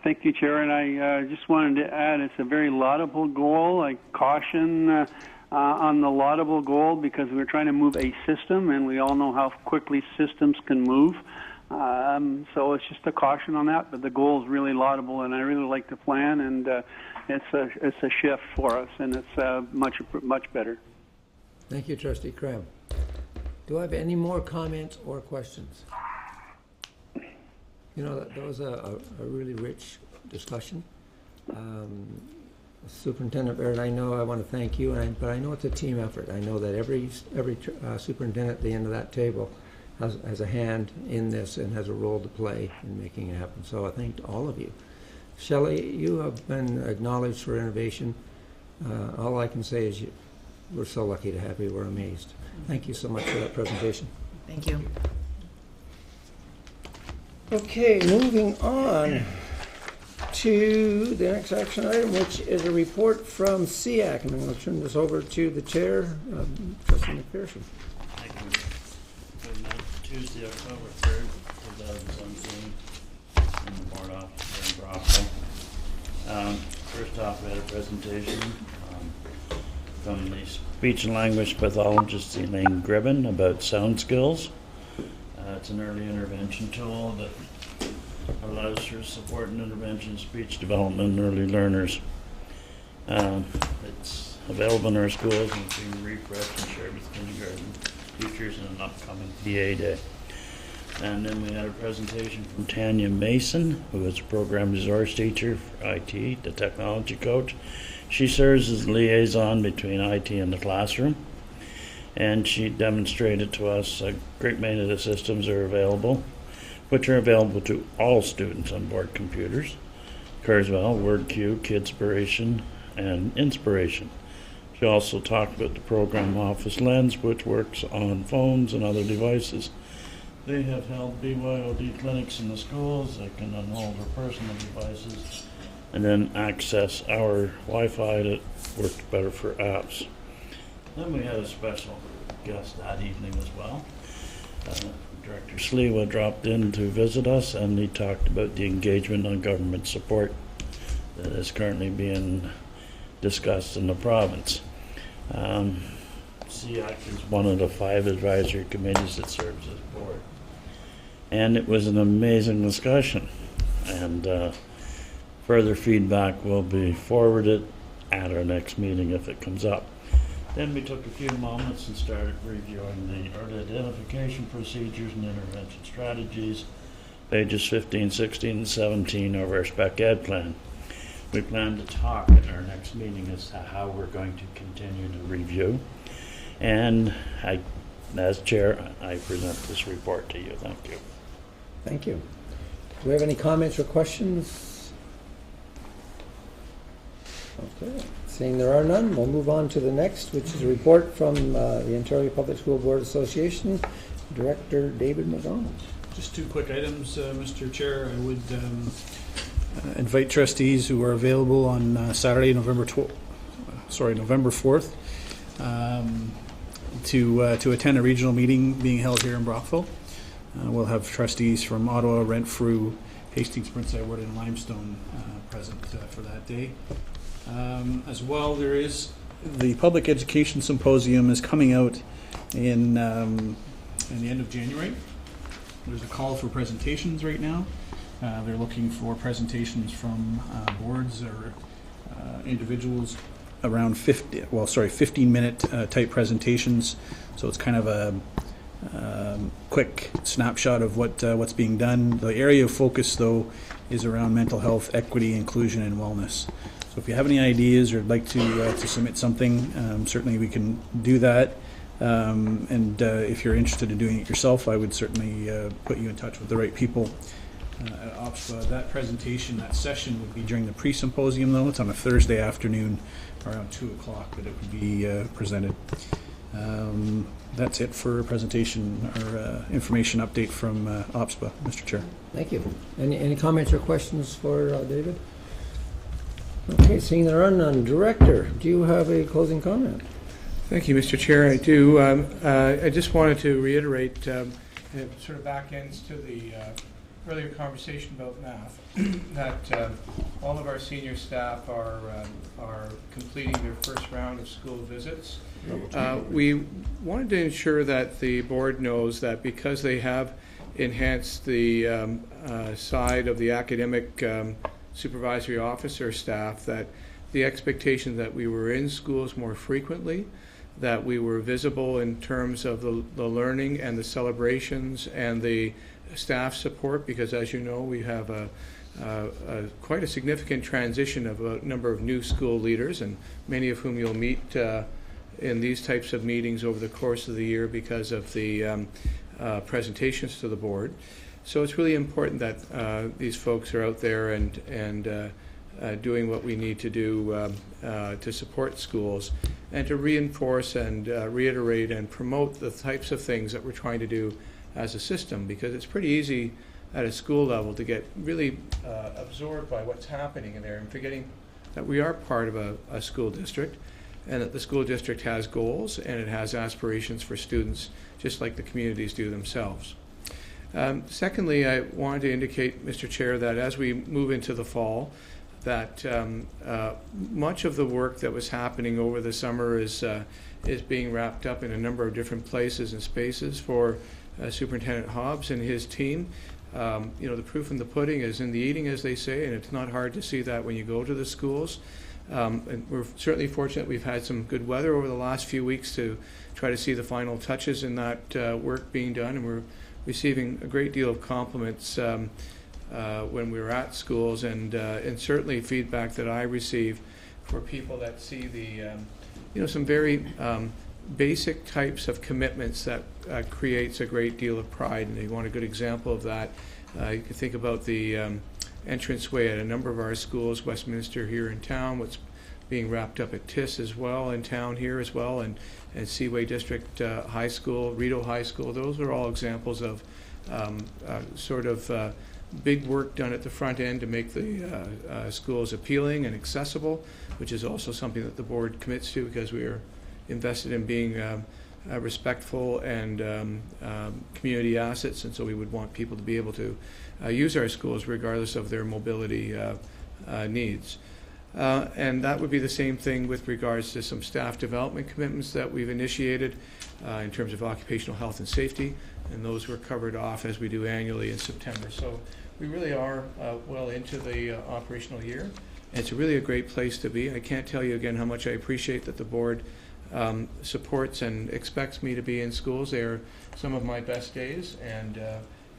Thank you, Chair. And I just wanted to add, it's a very laudable goal. I caution on the laudable goal because we're trying to move a system, and we all know how quickly systems can move. So it's just a caution on that, but the goal is really laudable, and I really like the plan, and it's a shift for us, and it's much better. Thank you, Trustee Cram. Do I have any more comments or questions? You know, that was a really rich discussion. Superintendent Barrett, I know I want to thank you, but I know it's a team effort. I know that every superintendent at the end of that table has a hand in this and has a role to play in making it happen. So I thank all of you. Shelley, you have been acknowledged for innovation. All I can say is we're so lucky to have you. We're amazed. Thank you so much for that presentation. Thank you. Okay, moving on to the next action item, which is a report from SEAC. And I'm going to turn this over to the chair, Trustee McPherson. Thank you. Tuesday, October 3rd, 2017, in the board office in Brockville. First off, we had a presentation from the speech and language pathologist Elaine Gribben about sound skills. It's an early intervention tool that allows for support and intervention speech development in early learners. It's available in our schools and it's being refreshed and shared with kindergarten teachers in an upcoming PA day. And then we had a presentation from Tanya Mason, who is a program resource teacher for IT, the technology coach. She serves as the liaison between IT and the classroom. And she demonstrated to us a great many of the systems are available, which are available to all students on board computers. Kurzweil, WordQ, Kidspiration, and Inspiration. She also talked about the program Office Lens, which works on phones and other devices. They have held BYOD clinics in the schools that can enroll their personal devices and then access our Wi-Fi that works better for apps. Then we had a special guest that evening as well. Director Sliwa dropped in to visit us, and he talked about the engagement on government support that is currently being discussed in the province. SEAC is one of the 5 advisory committees that serves as board. And it was an amazing discussion, and further feedback will be forwarded at our next meeting if it comes up. Then we took a few moments and started reviewing the early identification procedures and intervention strategies, pages 15, 16, and 17 of our Spec Ed plan. We plan to talk at our next meeting as to how we're going to continue to review. And as chair, I present this report to you. Thank you. Thank you. Do we have any comments or questions? Okay. Seeing there are none, we'll move on to the next, which is a report from the Ontario Public School Board Association, Director David McDonald. Just 2 quick items, Mr. Chair. I would invite trustees who are available on Saturday, November 4th, to attend a regional meeting being held here in Brockville. We'll have trustees from Ottawa, Renfrew, Hastings, Prince Edward, and Limestone present for that day. As well, there is the Public Education Symposium is coming out in the end of January. There's a call for presentations right now. They're looking for presentations from boards or individuals around 15-minute type presentations. So it's kind of a quick snapshot of what's being done. The area of focus, though, is around mental health, equity, inclusion, and wellness. So if you have any ideas or would like to submit something, certainly we can do that. And if you're interested in doing it yourself, I would certainly put you in touch with the right people at OPSPA. That presentation, that session would be during the pre-symposium, though. It's on a Thursday afternoon around 2 o'clock that it would be presented. That's it for a presentation or information update from OPSPA, Mr. Chair. Thank you. Any comments or questions for David? Okay, seeing there are none. Director, do you have a closing comment? Thank you, Mr. Chair. I do. I just wanted to reiterate, sort of back ends to the earlier conversation about math, that all of our senior staff are completing their first round of school visits. We wanted to ensure that the board knows that because they have enhanced the side of the academic supervisory officer staff, that the expectation that we were in schools more frequently, that we were visible in terms of the learning and the celebrations and the staff support, because as you know, we have quite a significant transition of a number of new school leaders, and many of whom you'll meet in these types of meetings over the course of the year because of the presentations to the board. So it's really important that these folks are out there and doing what we need to do to support schools and to reinforce and reiterate and promote the types of things that we're trying to do as a system, because it's pretty easy at a school level to get really absorbed by what's happening in there and forgetting that we are part of a school district, and that the school district has goals and it has aspirations for students just like the communities do themselves. Secondly, I wanted to indicate, Mr. Chair, that as we move into the fall, that much of the work that was happening over the summer is being wrapped up in a number of different places and spaces for Superintendent Hobbs and his team. The proof in the pudding is in the eating, as they say, and it's not hard to see that when you go to the schools. And we're certainly fortunate we've had some good weather over the last few weeks to try to see the final touches in that work being done, and we're receiving a great deal of compliments when we were at schools, and certainly feedback that I receive for people that see the some very basic types of commitments that creates a great deal of pride. And they want a good example of that. You can think about the entranceway at a number of our schools, Westminster here in town, what's being wrapped up at TIS as well in town here as well, and Seaway District High School, Rideau High School. Those are all examples of big work done at the front end to make the schools appealing and accessible, which is also something that the board commits to, because we are invested in being respectful and community assets, and so we would want people to be able to use our schools regardless of their mobility needs. And that would be the same thing with regards to some staff development commitments that we've initiated in terms of occupational health and safety, and those were covered off as we do annually in September. So we really are well into the operational year. It's really a great place to be. I can't tell you again how much I appreciate that the board supports and expects me to be in schools. They are some of my best days, and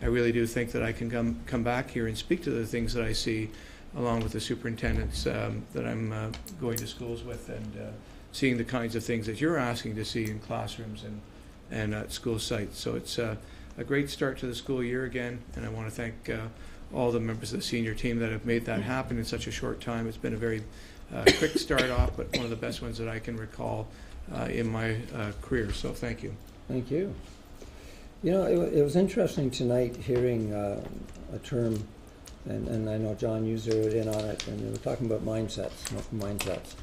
I really do think that I can come back here and speak to the things that I see along with the superintendents that I'm going to schools with, and seeing the kinds of things that you're asking to see in classrooms and at school sites. So it's a great start to the school year again, and I want to thank all the members of the senior team that have made that happen in such a short time. It's been a very quick start off, but one of the best ones that I can recall in my career. So thank you. Thank you. You know, it was interesting tonight hearing a term, and I know John used it in on it, and they were talking about mindsets.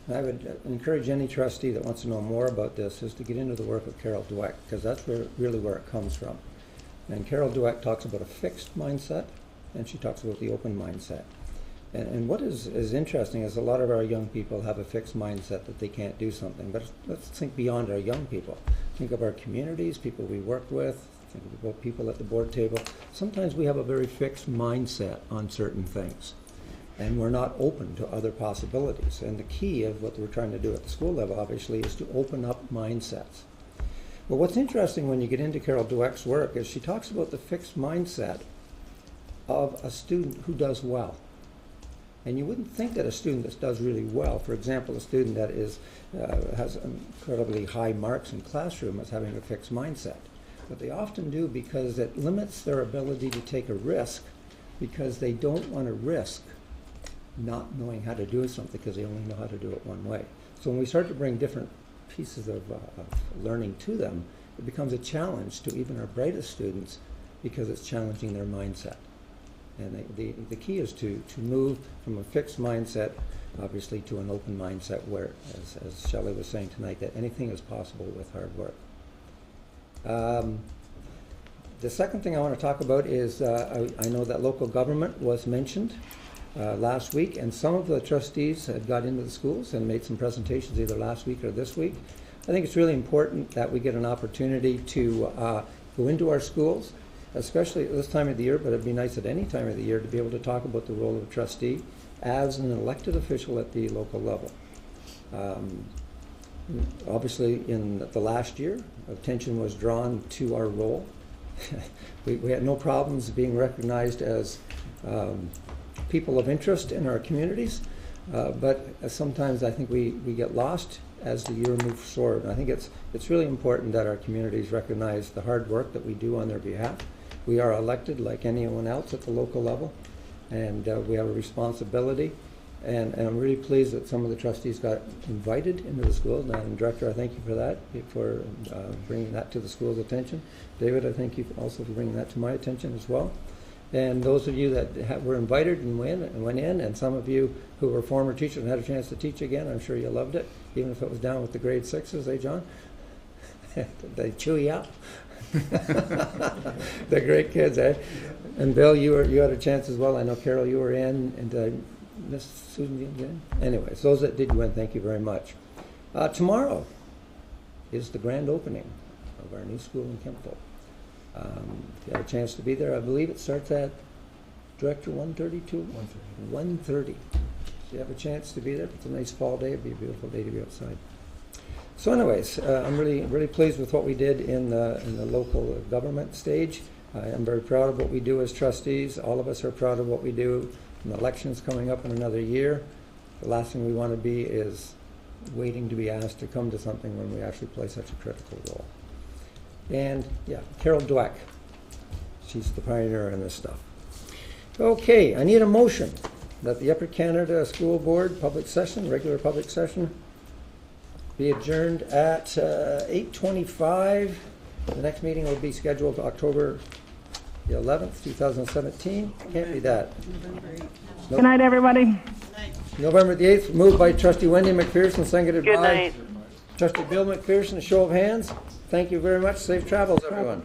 And I would encourage any trustee that wants to know more about this is to get into the work of Carol Dweck, because that's really where it comes from. And Carol Dweck talks about a fixed mindset, and she talks about the open mindset. And what is interesting is a lot of our young people have a fixed mindset that they can't do something. But let's think beyond our young people. Think of our communities, people we work with, think about people at the board table. Sometimes we have a very fixed mindset on certain things, and we're not open to other possibilities. And the key of what we're trying to do at the school level, obviously, is to open up mindsets. But what's interesting when you get into Carol Dweck's work is she talks about the fixed mindset of a student who does well. And you wouldn't think that a student that does really well, for example, a student that has incredibly high marks in classroom, is having a fixed mindset. But they often do because it limits their ability to take a risk, because they don't want to risk not knowing how to do something because they only know how to do it one way. So when we start to bring different pieces of learning to them, it becomes a challenge to even our brightest students because it's challenging their mindset. And the key is to move from a fixed mindset, obviously, to an open mindset where, as Shelley was saying tonight, that anything is possible with hard work. The second thing I want to talk about is I know that local government was mentioned last week, and some of the trustees had got into the schools and made some presentations either last week or this week. I think it's really important that we get an opportunity to go into our schools, especially at this time of the year, but it'd be nice at any time of the year to be able to talk about the role of a trustee as an elected official at the local level. Obviously, in the last year, attention was drawn to our role. We had no problems being recognized as people of interest in our communities, but sometimes I think we get lost as the year moves forward. And I think it's really important that our communities recognize the hard work that we do on their behalf. We are elected like anyone else at the local level, and we have a responsibility. And I'm really pleased that some of the trustees got invited into the schools. And Director, I thank you for that, for bringing that to the school's attention. David, I thank you also for bringing that to my attention as well. And those of you that were invited and went in, and some of you who were former teachers and had a chance to teach again, I'm sure you loved it, even if it was down with the grade 6s, eh, John? They chew you up. They're great kids, eh? And Bill, you had a chance as well. I know, Carol, you were in, and Miss Susan, you get in? Anyways, those that did win, thank you very much. Tomorrow is the grand opening of our new school in Kemptville. If you have a chance to be there, I believe it starts at, Director, 1:30 to? 1:30. If you have a chance to be there, it's a nice fall day. It'd be a beautiful day to be outside. So anyways, I'm really pleased with what we did in the local government stage. I'm very proud of what we do as trustees. All of us are proud of what we do. An election's coming up in another year. The last thing we want to be is waiting to be asked to come to something when we actually play such a critical role. And yeah, Carol Dweck, she's the pioneer in this stuff. Okay, I need a motion that the Upper Canada School Board public session, regular public session, be adjourned at 8:25. The next meeting will be scheduled October the 11th, 2017. Can't be that. Good night, everybody. November the 8th, moved by Trustee Wendy McPherson, seconded Good by night. Trustee Bill McPherson. A show of hands. Thank you very much. Safe travels, everyone.